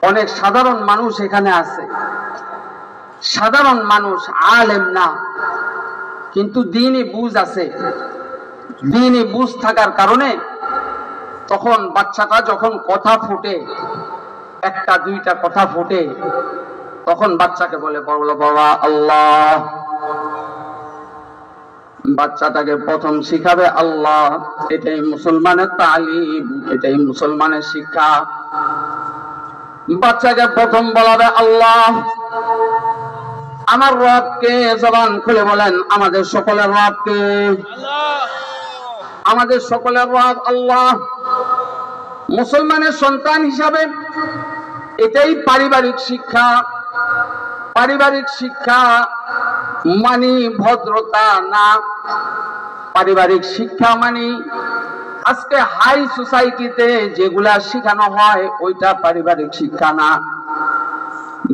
অনেক সাধারণ মানুষ এখানে আছে, সাধারণ মানুষ, আলেম না, কিন্তু দ্বীনি বুঝ আছে। দ্বীনি বুঝ থাকার কারণে তখন বাচ্চাটা যখন কথা ফুটে, একটা দুইটা কথা ফুটে, তখন বাচ্চাকে বলে বলো বাবা আল্লাহ। বাচ্চাটাকে প্রথম শিখাবে আল্লাহ, এটাই মুসলমানের তালিম, এটাই মুসলমানের শিক্ষা। বাচ্চাকে প্রথম বলাবে আল্লাহ। আমার রবকে জবান খুলে বলেন, আমাদের সকলের রবকে, আমাদের সকলের রব আল্লাহ। মুসলমানের সন্তান হিসাবে এটাই পারিবারিক শিক্ষা। পারিবারিক শিক্ষা মানি ভদ্রতা না, পারিবারিক শিক্ষা মানি আজকে হাই সোসাইটিতে যেগুলা শিখানো হয় ওইটা পারিবারিক শিক্ষা না।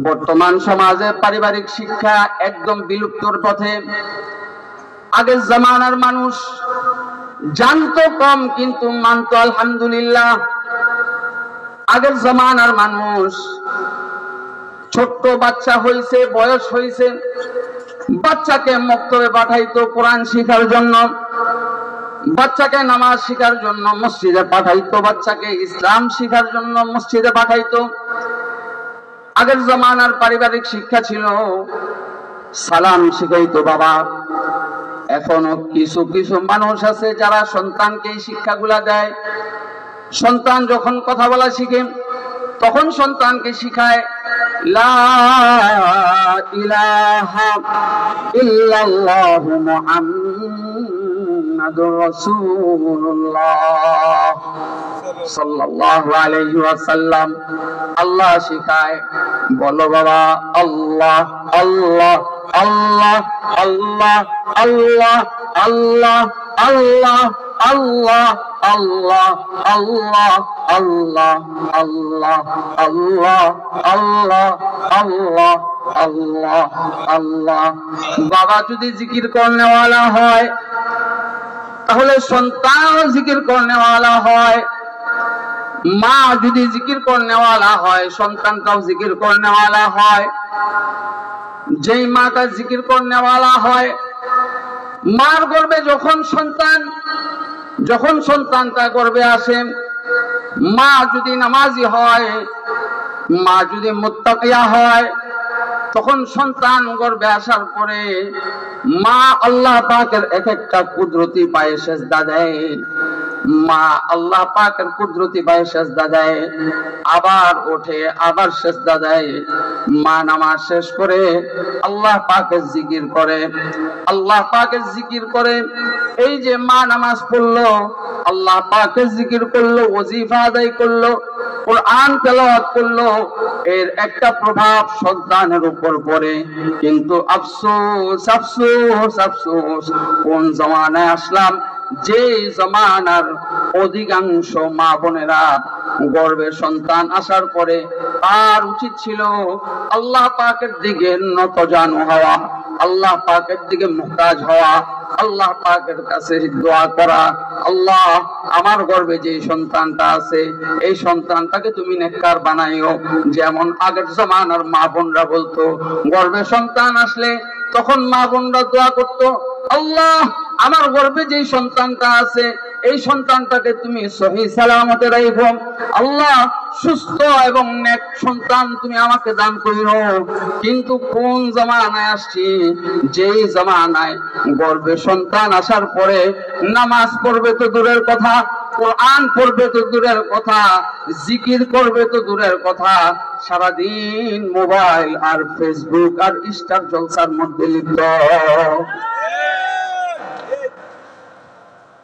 বর্তমান সমাজে পারিবারিক শিক্ষা একদম বিলুপ্তর পথে। আগের জামানার মানুষ জানতো কম কিন্তু মানতো আলহামদুলিল্লাহ। আগের জামানার মানুষ ছোট্ট বাচ্চা হইছে, বয়স হইছে, বাচ্চাকে মক্তবে পাঠাইতো কোরআন শিখার জন্য, বাচ্চাকে নামাজ শিখার জন্য মসজিদে পাঠাইতো, বাচ্চাকে ইসলাম শিখার জন্য মসজিদে পাঠাইতো। আগের জামানার পারিবারিক শিক্ষা ছিল সালাম শিখাইতো বাবা। এখনো কিছু কিছু মানুষ আছে যারা সন্তানকে এই শিক্ষাগুলা দেয়। সন্তান যখন কথা বলা শিখে তখন সন্তানকে শিখায় লা ইলাহা ইল্লাল্লাহু মুহাম্মাদুর রাসূলুল্লাহ সাল্লাল্লাহু আলাইহি ওয়াসাল্লাম। আল্লাহ শিখায়, বলো বাবা আল্লাহ আল্লাহ আল্লাহ আল্লাহ আল্লাহ আল্লাহ আল্লাহ আল্লাহ আল্লাহ আল্লাহ আল্লাহ আল্লাহ আল্লাহ আল্লাহ আল্লাহ আল্লাহ আল্লাহ। বাবা যদি জিকির করনেওয়ালা হয় তাহলে সন্তান জিকির করনেওয়ালা হয়। মা যদি জিকির করনেওয়ালা হয় সন্তানটাও জিকির করনেওয়ালা হয়। যেই মাটা জিকির করনেওয়ালা হয়, মার গর্ভে যখন সন্তানটা গর্ভে আসে, মা যদি নামাজি হয়, মা যদি মুত্তাকিয়া হয়, তখন সন্তান গর্ভে আসার পরে মা আল্লাহ পাকের এক একটা কুদরতি পায়ে সেজদা দেয়, মা আল্লাহ পাকের কুদরতি পায়ে সেজদা দেয়, আবার ওঠে আবার সেজদা দেয়। মা নামাজ শেষ করে আল্লাহ পাকের জিকির করে, আল্লাহ পাকের জিকির করে। এই যে মা নামাজ পড়লো, আল্লাহ পাকের জিকির করলো, ওজিফা আদায় করলো, কোরআন তেলাওয়াত করলো, এর একটা প্রভাব সন্তানের উপর পড়ে। কিন্তু আফসোস আফসোস আফসোস, কোন জমানায় আসলাম যে জমানার অধিকাংশ মা বোনেরা গর্ভে সন্তান আসার পরে তার উচিত ছিল আল্লাহ পাকের দিকে নতজানু হওয়া, আল্লাহ পাকের দিকে মুহতাজ হওয়া, আল্লাহ পাকের কাছে দোয়া করা, আল্লাহ আমার গর্ভে যে সন্তানটা আছে এই সন্তানটাকে তুমি নেককার বানাইও। যেমন আগের জমানার মা বোনরা বলতো, গর্ভে সন্তান আসলে তখন মা বোনরা দোয়া করতো, আল্লাহ আমার গর্ভে যে সন্তানটা আছে এই সন্তানটাকে তুমি সহি সালামতে রাখো, আল্লাহ সুস্থ এবং নেক সন্তান তুমি আমাকে দান করিও। কিন্তু কোন জামানায় আসছি, যেই জামানায় গর্ভে সন্তান আসার পরে নামাজ পড়বে তো দূরের কথা, কোরআন পড়বে তো দূরের কথা, জিকির করবে তো দূরের কথা, সারাদিন মোবাইল আর ফেসবুক আর স্টার জলসার মধ্যে লিপ্ত।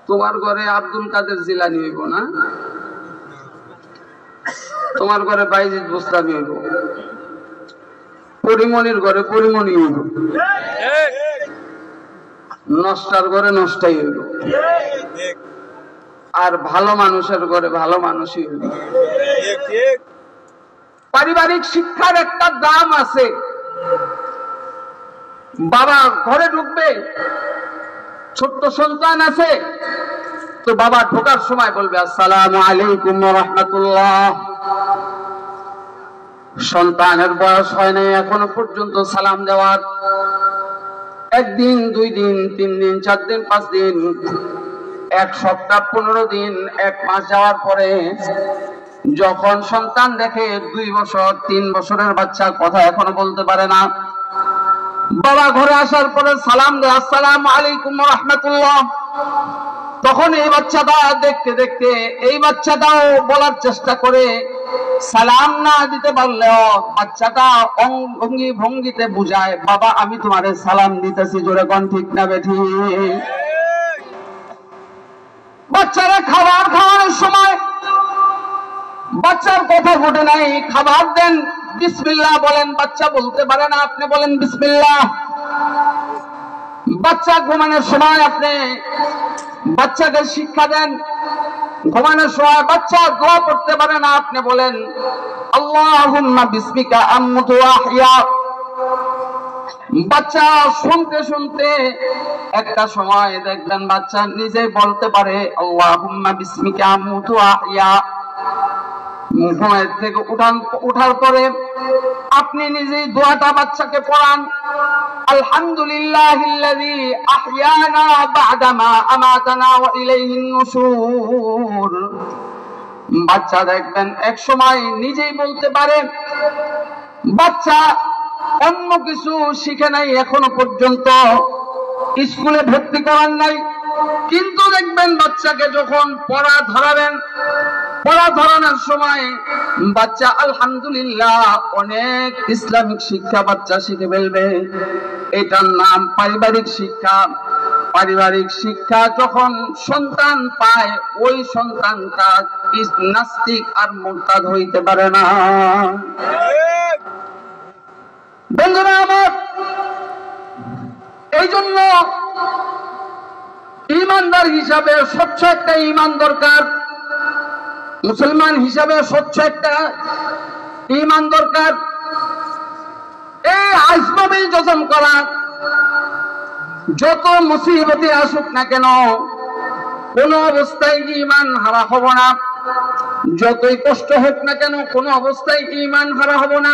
তোমার ঘরে আব্দুল কাদের জিলানী হইব না, তোমার ঘরে বাইজিদ বুস্তামি হইব, পরিমণির ঘরে পরিমণি হইব, নষ্টার ঘরে নষ্টাই হইব, আর ভালো মানুষের ঘরে ভালো মানুষই হইব। পারিবারিক শিক্ষার একটা দাম আছে। বাবা ঘরে ঢুকবে, ছোট্ট সন্তান আছে তো বাবা ঢোকার সময় বলবে আসসালামু আলাইকুম ওয়া রাহমাতুল্লাহ। সন্তানের বয়স হয় নাই এখনো পর্যন্ত সালাম দেওয়ার। একদিন, 2 দিন, 3 দিন, 4 দিন, 5 দিন, 1 সপ্তাহ, 15 দিন, 1 মাস যাওয়ার পরে যখন সন্তান দেখে 2 বছর, 3 বছরের বাচ্চা কথা এখনো বলতে পারে না, বাবা ঘরে আসার পরে সালাম দেয় আসসালামু আলাইকুম ওয়া রাহমাতুল্লাহ, তখন এই বাচ্চাটা দেখতে দেখতে এই বাচ্চাটাও বলার চেষ্টা করে। সালাম না দিতে পারলেও বাচ্চাটা অঙ্গি ভঙ্গিতে বুঝায়, বাবা আমি তোমারে সালাম দিতেছি, জোরে কোন ঠিক না বেঠি? বাচ্চারা খাবার খাওয়ানোর সময় বাচ্চার কথা ঘটে নাই, খাবার দেন, বিসমিল্লাহ বলেন, বাচ্চা বলতে পারে না, আপনি বলেন বিসমিল্লাহ। বাচ্চা ঘুমানোর সময় আপনি বাচ্চাকে শিক্ষা দেন, ঘুমানোর সময় বাচ্চা দোয়া করতে পারে না, আপনি বলেন আল্লাহুম্মা বিসমিকা আমুতু ওয়া আহইয়া। বাচ্চা শুনতে শুনতে একটা সময় দেখবেন বাচ্চা নিজে বলতে পারে আল্লাহুম্মা বিসমিকা আমুতু ওয়া আহইয়া। ঘুমের থেকে উঠার পরে আপনি নিজেই দোয়াটা বাচ্চাকে পড়ান, আলহামদুলিল্লাহিল্লাযী আহইয়ানা বা'দা মা আমাতানা ওয়া ইলাইহিন নুশুর। বাচ্চা দেখবেন এক সময় নিজেই বলতে পারে। বাচ্চা অন্য কিছু শিখে নাই এখনো পর্যন্ত, স্কুলে ভর্তি করার নাই, কিন্তু দেখবেন বাচ্চাকে যখন পড়া ধরাবেন, পড়া ধরানোর সময় বাচ্চা আলহামদুলিল্লাহ অনেক ইসলামিক শিক্ষা বাচ্চা শিখে ফেলবে। এটার নাম পারিবারিক শিক্ষা। পারিবারিক শিক্ষা যখন সন্তান পায়, ওই সন্তানটা নাস্তিক আর মুরতাদ হইতে পারে না। বন্ধুরা আমার, এই জন্য ইমানদার হিসাবে স্বচ্ছ একটা ইমান দরকার, মুসলমান হিসাবে স্বচ্ছ একটা ইমান দরকার। এই আসবাবে যজম করা, যত মুসিবতে আসুক না কেন কোন অবস্থায় ইমান হারা হব না, যতই কষ্ট হোক না কেন কোন অবস্থায় ইমান হারা হব না।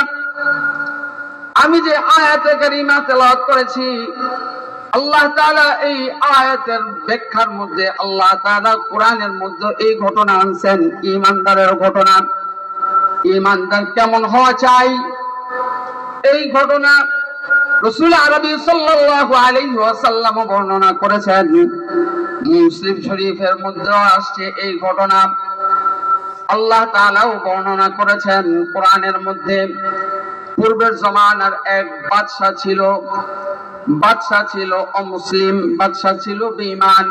আমি যে আয়াতে কারিমা তেলাওয়াত করেছি, আল্লাহ তাআলা এই আয়াতের ব্যাখ্যার মধ্যে আল্লাহ তাআলা কোরআনের মধ্যে এই ঘটনা আনছেন, ঈমানদারের ঘটনা। ঈমানদার কেমন হওয়া চাই? এই ঘটনা রাসূল আরবি সাল্লাল্লাহু আলাইহি ওয়াসাল্লাম বর্ণনা করেছেন। মুসলিম শরীফের মধ্যে আসছে এই ঘটনা। আল্লাহ তাআলাও বর্ণনা করেছেন কোরআনের মধ্যে। পূর্বের জমানার এক বাদশা ছিল অমুসলিম, বাদশা ছিল বেঈমান।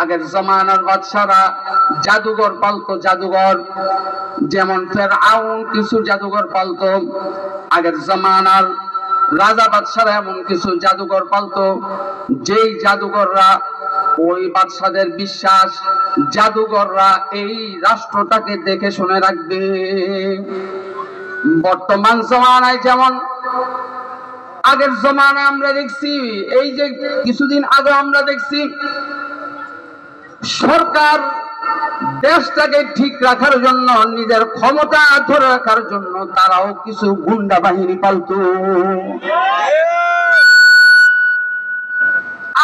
আগের জমানার বাদশারা জাদুঘর পালতো, জাদুঘর। যেমন ফেরাউন কিছু জাদুঘর পালতো। আগের জমানার রাজা বাদশারা এমন কিছু জাদুঘর পালতো, যেই জাদুঘররা, ওই বাদশাদের বিশ্বাস জাদুঘররা এই রাষ্ট্রটাকে দেখে শুনে রাখবে। বর্তমান জমানায় যেমন আগের জমানায় আমরা দেখছি, এই যে কিছুদিন আগে আমরা দেখছি সরকার দেশটাকে ঠিক রাখার জন্য, নিজের ক্ষমতা ধরে রাখার জন্য তারাও কিছু গুন্ডা বাহিনী পালতো।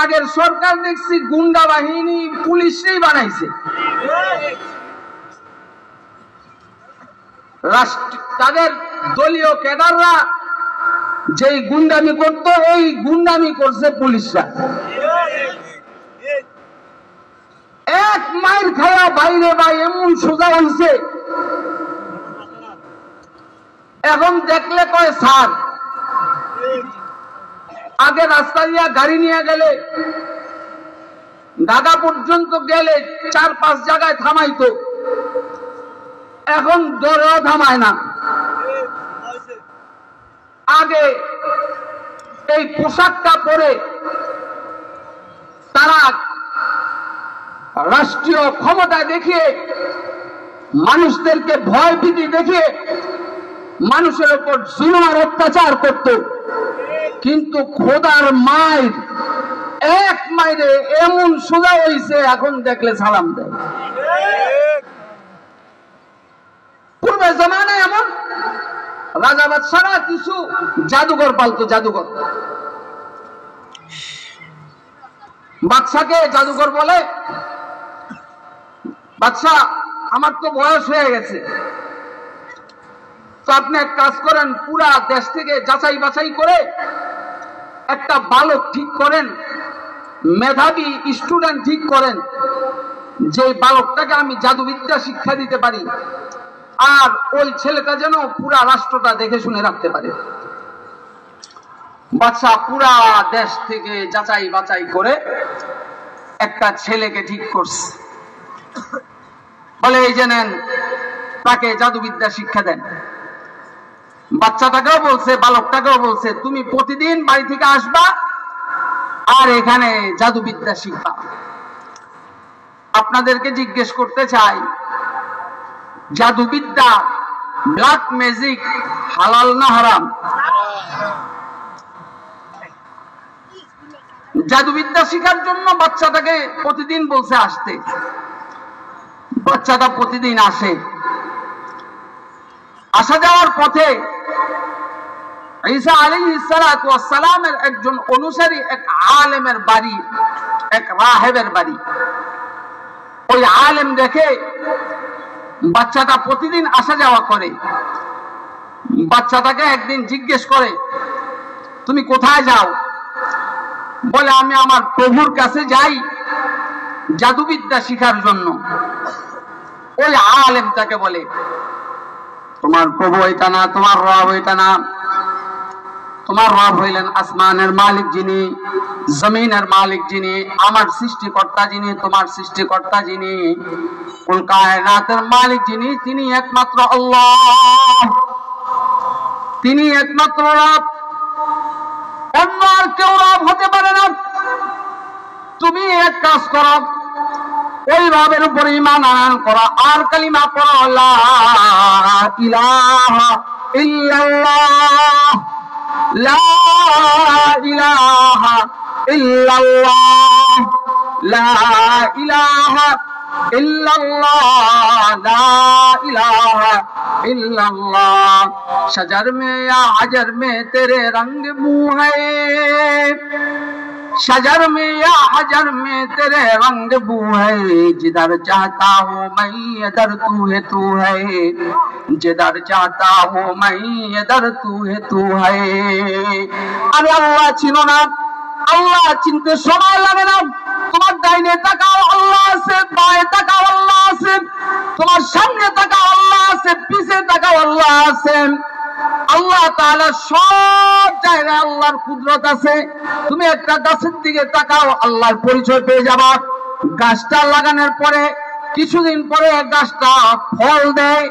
আগের সরকার দেখছি গুন্ডা বাহিনী পুলিশই বানাইছে। তাদের দলীয় ক্যাডাররা যেই গুন্ডামি করত, এই গুন্ডামি করছে পুলিশরা। এক মাইল খায়া বাইরে বা এমন সোজা হয়েছে, এখন দেখলে কয় স্যার। আগে রাস্তা দিয়া গাড়ি নিয়ে গেলে, ঢাকা পর্যন্ত গেলে 4-5 জায়গায় থামাইতো, এখন দৌড়েও থামায় না। আগে এই পোশাকটা পরে তারা রাষ্ট্রীয় ক্ষমতা দেখিয়ে, মানুষদেরকে ভয় ভীতি দেখিয়ে মানুষের উপর জুলুম আর অত্যাচার করত। কিন্তু খোদার মায়ের এক মাইরে এমন সোজা হইছে, এখন দেখলে সালাম দেয়। পূর্বে জমানায় এমন রাজা বাদশারা কিছু জাদুঘর পালতো, জাদুঘর। বাদশাকে জাদুঘর বলে, বাদশা আমার তো বয়স হয়ে গেছে, তো আপনি এক কাজ করেন, পুরা দেশ থেকে যাচাই বাছাই করে একটা বালক ঠিক করেন, মেধাবী স্টুডেন্ট ঠিক করেন, যে বালকটাকে আমি জাদুবিদ্যা শিক্ষা দিতে পারি, আর ওই ছেলেটা যেন পুরা রাষ্ট্রটা দেখে শুনে রাখতে পারে। বাদশা পুরা দেশ থেকে যাচাই বাছাই করে একটা ছেলেকে ঠিক করছে। বলে এই যে নেন, তাকে জাদুবিদ্যা শিক্ষা দেন। বাচ্চাটাকেও বলছে, বালকটাকেও বলছে, তুমি প্রতিদিন বাড়ি থেকে আসবা আর এখানে জাদুবিদ্যা শিখবা। আপনাদেরকে জিজ্ঞেস করতে চাই, জাদুবিদ্যা, ব্ল্যাক ম্যাজিক হালাল না হারাম? জাদুবিদ্যা শিখার জন্য বাচ্চাটাকে প্রতিদিন বলছে আসতে। বাচ্চাটা প্রতিদিন আসে। আসা যাওয়ার পথে ঈসা আলাইহিস সালাতু ওয়াস সালামের একজন অনুসারী এক আলেমের বাড়ি, এক রাহেবের বাড়ি। ওই আলেম দেখে বাচ্চাটা প্রতিদিন আসা যাওয়া করে। বাচ্চাটাকে একদিন জিজ্ঞেস করে, তুমি কোথায় যাও? বলে আমি আমার প্রভুর কাছে যাই জাদুবিদ্যা শিখার জন্য। ওই আলেম তাকে বলে, তোমার প্রভু এটা না, তোমার রব এটা না, তোমার রব হইলেন আসমানের মালিক যিনি, জমিনের মালিক যিনি, আমার সৃষ্টিকর্তা যিনি, তোমার সৃষ্টিকর্তা যিনি, কুল কায়নাতের মালিক যিনি, তিনি একমাত্র আল্লাহ, তিনি একমাত্র রব, অন্য আর কেউ রব হতে পারে না। তুমি এক কাজ করো, ওই রবের উপর ঈমান আনয়ন করো আর কালিমা পড়ো, লা ইলাহা ইল্লাল্লাহ, লা ইলাহা ইল্লাল্লাহ, লা ইলাহা इल्लल्लाह, ला इलाहा इल्लल्लाह, शजर में या हजर में तेरे रंग मुँह है, शजर में या हजर में तेरे रंग बू है, जिधर चाहता हूँ मैं इधर तू है, जिधर चाहता हूँ मैं इधर तू है। अरे अल्लाह चिनो ना, আল্লাহ চিনতে সময় লাগে না। তোমার ডাইনে তাকাও আল্লাহ আছে, বাঁয়ে তাকাও আল্লাহ আছে, তোমার সামনে তাকাও আল্লাহ আছে, পিছে তাকাও আল্লাহ আছে। আল্লাহ তাআলা সব জায়গায় আল্লাহর কুদরত আছে। তুমি একটা গাছের দিকে তাকাও, আল্লাহর পরিচয় পেয়ে যাবা। গাছটা লাগানোর পরে কিছুদিন পরে গাছটা ফল দেয়,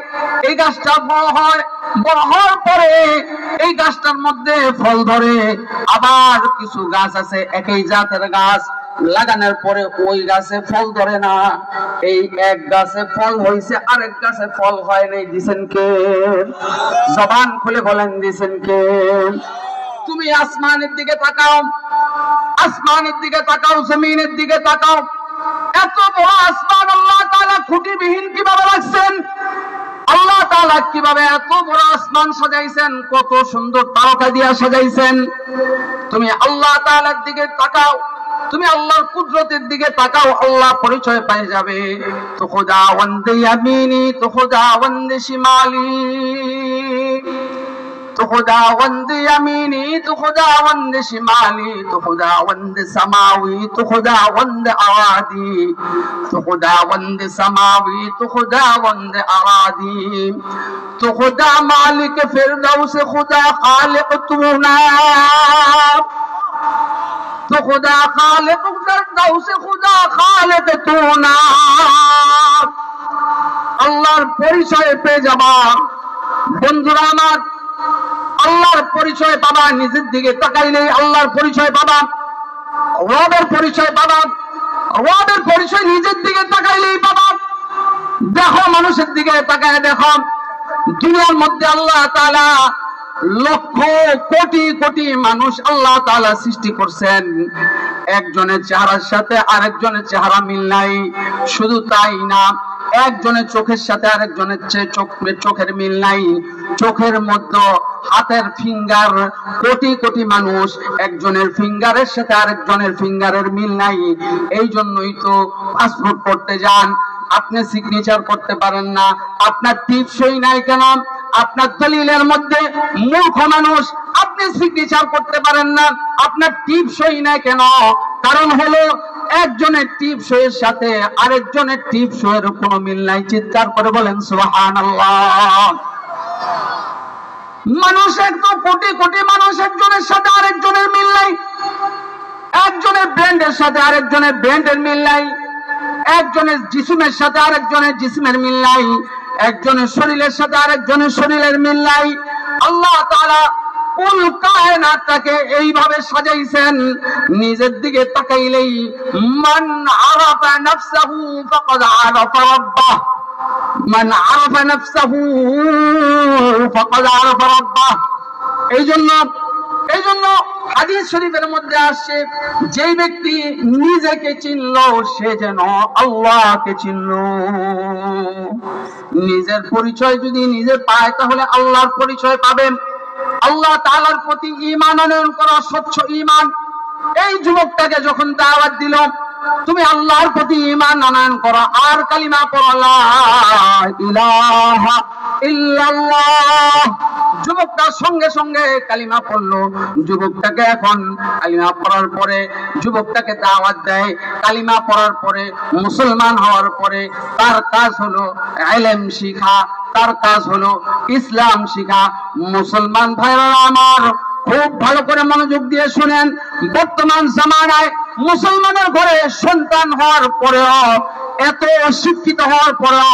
এই গাছটা বড় হয়, বড় হওয়ার পরে এই গাছটার মধ্যে ফল ধরে। আবার কিছু গাছ আছে একই জাতের গাছ, লাগানোর পরে ওই গাছে ফল ধরে না। এই এক গাছে ফল হয়েছে, আরেক গাছে ফল হয় নাই। দিছেন কে? জবান খুলে বলেন দিছেন কে? তুমি আসমানের দিকে তাকাও, আসমানের দিকে তাকাও, জমিনের দিকে তাকাও। এত বড় আসমান আল্লাহ তাআলা খুঁটিবিহীন কিভাবে রাখছেন? আল্লাহ তাআলা কিভাবে এত বড় আসমান সাজাইছেন? কত সুন্দর তারকা দিয়া সাজাইছেন। তুমি আল্লাহ তাআলার দিকে তাকাও, তুমি আল্লাহর কুদরতের দিকে তাকাও, আল্লাহ পরিচয় পেয়ে যাবে। তো খুদাওয়ান্দ ইয়ামিনি, তো খুদাওয়ান্দ শিমালি, تو خداوند یمینی، تو خداوند شمالی، تو خداوند سماوی، تو خداوند ارادی، تو خداوند سماوی، تو خداوند ارادی، تو خدا مالک فردوس، خدا خالق تو نا، تو خدا خالق فردوس، خدا خالق تو نا। আল্লাহর পরিচয় পেয়ে যাবা বন্ধুরা আমার। আল্লাহর পরিচয় পাবা, নিজের দিকে তাকাইলেই আল্লাহর পরিচয় পাবা, রবের পরিচয় পাবা। রবের পরিচয় নিজের দিকে তাকাইলেই পাবা। দেখো মানুষের দিকে তাকায় দেখো, দুনিয়ার মধ্যে আল্লাহ তাআলা লক্ষ কোটি কোটি মানুষ আল্লাহ তাআলা সৃষ্টি করছেন। একজনের চেহারার সাথে আরেকজনের চেহারা মিল নাই। শুধু তাই না, একজনের চোখের সাথে আরেকজনের চোখের মিল নাই। চোখের মধ্যে হাতের ফিঙ্গার, কোটি কোটি মানুষ, একজনের ফিঙ্গারের সাথে আরেকজনের ফিঙ্গারের মিল নাই। এই জন্যই তো পাসপোর্ট করতে যান, আপনি সিগনেচার করতে পারেন না, আপনার টিপ সই নাই কেন? আপনার দলিলের মধ্যে মূর্খ মানুষ, আপনি সিগনেচার করতে পারেন না, আপনার টিপ সই নাই কেন? কারণ হলো একজনের টিপ সইয়ের সাথে আরেকজনের টিপ সইয়ের কোনো মিল নাই। চিৎকার করে বলেন সুবহানাল্লাহ। মানুষ একদম কোটি কোটি মানুষ, একজনের সাথে আরেকজনের মিল নাই। একজনের ব্র্যান্ডের সাথে আরেকজনের ব্র্যান্ডের মিল নাই। একজনের জিসিমের সাথে আরেকজনের জিসিমের মিল নাই। একজনের শরীরের সাথে আরেকজনের শরীরের মিল নাই। আল্লাহ তাআলা কুল কায়নাতটাকে এইভাবে সাজাইছেন, নিজের দিকে তাকাইলেই মান আরাফা নাফসাহু ফাকাদ আরাফা রাব্বাহ, মান আরাফা নাফসাহু ফাকাদ আরাফা রাব্বাহ। এই জন্য হাদিস শরীফের মধ্যে আসছে, যেই ব্যক্তি নিজেকে চিনল সে যেন আল্লাহকে চিনল। নিজের পরিচয় যদি নিজে পায় তাহলে আল্লাহর পরিচয় পাবেন। আল্লাহ তাআলার প্রতি ঈমান আনয়ন করা, স্বচ্ছ ঈমান। এই যুবকটাকে যখন দাওয়াত দিল, তুমি আল্লাহর প্রতি ঈমান আনয়ন করো আর কালিমা পড়ো লা ইলাহা ইল্লাল্লাহ। যুবকটা সঙ্গে সঙ্গে কালিমা পড়লো। যুবকটাকে এখন কালিমা পড়ার পরে যুবকটাকে দাওয়াত দেয়। কালিমা পড়ার পরে মুসলমান হওয়ার পরে তার কাজ হলো ইলম শিখা, তার কাজ হলো ইসলাম শিখা। মুসলমান ভাইরা আমার, খুব ভালো করে মনোযোগ দিয়ে শুনেন। বর্তমান জামানায় মুসলমানের ঘরে সন্তান হওয়ার পরেও, এত শিক্ষিত হওয়ার পরেও,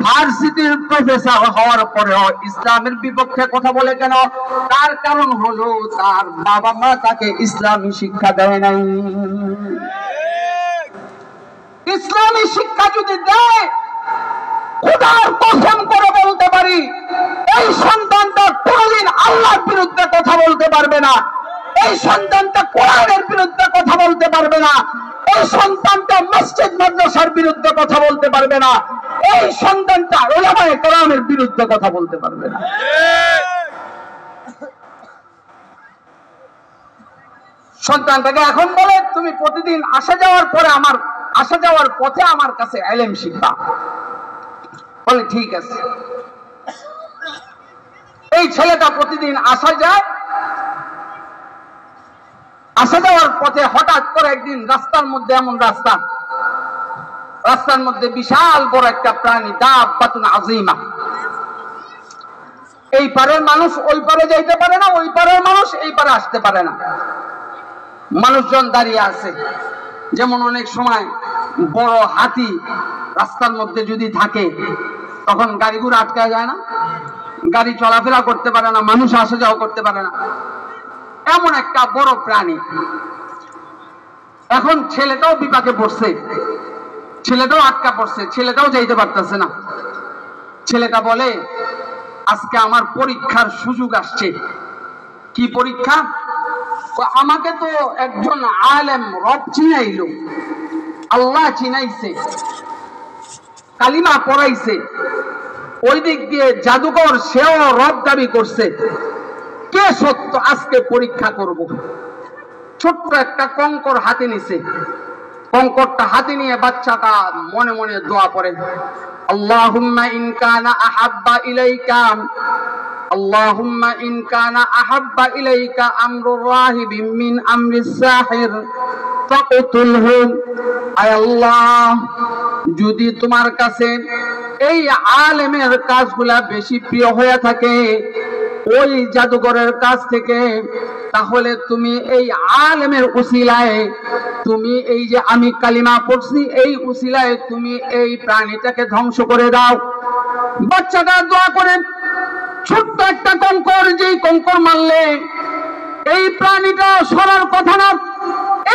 ভার্সিটির প্রফেসর হওয়ার পরেও ইসলামের বিপক্ষে কথা বলে কেন? তার কারণ হলো তার বাবা মা তাকে ইসলামী শিক্ষা দেয় নাই। ইসলামী শিক্ষা যদি দেয়, খোদার কসম করে বলতে পারি, এই সন্তানটা কোনদিন আল্লাহর বিরুদ্ধে কথা বলতে পারবে না। এই সন্তানটা কোরআনের বিরুদ্ধে কথা বলতে পারবে না। এই সন্তানটা মসজিদ মাদ্রাসার বিরুদ্ধে কথা বলতে পারবে না। এই সন্তানটা উলামায়ে কেরামের বিরুদ্ধে কথা বলতে পারবে না। সন্তানটাকে এখন বলে তুমি প্রতিদিন আসা যাওয়ার পথে আমার কাছে ইলম শিখবা। বলে ঠিক আছে। এই ছেলেটা প্রতিদিন আসা যাওয়ার পথে হঠাৎ করে একদিন রাস্তার মধ্যে এমন রাস্তার মধ্যে বিশাল বড় একটা প্রাণী, দাব্বাতুন আযীমা। এই পারের মানুষ ওই পারে যাইতে পারে না, ওই পারের মানুষ এই পারে আসতে পারে না। মানুষজন দাঁড়িয়ে আছে। যেমন অনেক সময় বড় হাতি রাস্তার মধ্যে যদি থাকে তখন গাড়ি ঘোড়া আটকা যায় না, গাড়ি চলাফেরা করতে পারে না, মানুষ আসা যাওয়া করতে পারে না, এমন একটা বড় প্রাণী। এখন ছেলেটাও বিপাকে পড়ছে, ছেলেটাও আটকা পড়ছে, ছেলেটাও যাইতে পারতেছে না। ছেলেটা বলে আজকে আমার পরীক্ষার সুযোগ আসছে। কি পরীক্ষা? আমাকে তো একজন আলেম রব চিনাইল, আল্লাহ চিনাইছে, কালিমা পড়াইছে, ওই দিক দিয়ে জাদুকর সেও রব দাবি করছে। কে সত্য আজকে পরীক্ষা করব। ছোট্ট একটা কঙ্কর হাতে নিছে। কঙ্করটা হাতে নিয়ে বাচ্চাটা মনে মনে দোয়া পড়ে, আল্লাহুম্মা ইন কানা আহাব্বা ইলাইকা, আল্লাহুম্মা ইন কানা আহাব্বা ইলাইকা আমরুর রাহিবিন মিন আমরিস সাহির ফাকতুলহু। আয় আল্লাহ, যদি তোমার কাছে এই আলেমের কাজগুলা বেশি প্রিয় হয়ে থাকে ওই জাদুঘরের কাছ থেকে, তাহলে তুমি এই আলেমের উসিলায়, তুমি এই যে আমি কালিমা পড়ছি এই উসিলায় তুমি এই প্রাণীটাকে ধ্বংস করে দাও। বাচ্চাটা দোয়া করে ছোট্ট একটা কঙ্কর, যেই কঙ্কর মারলে এই প্রাণীটা সরার কথা না,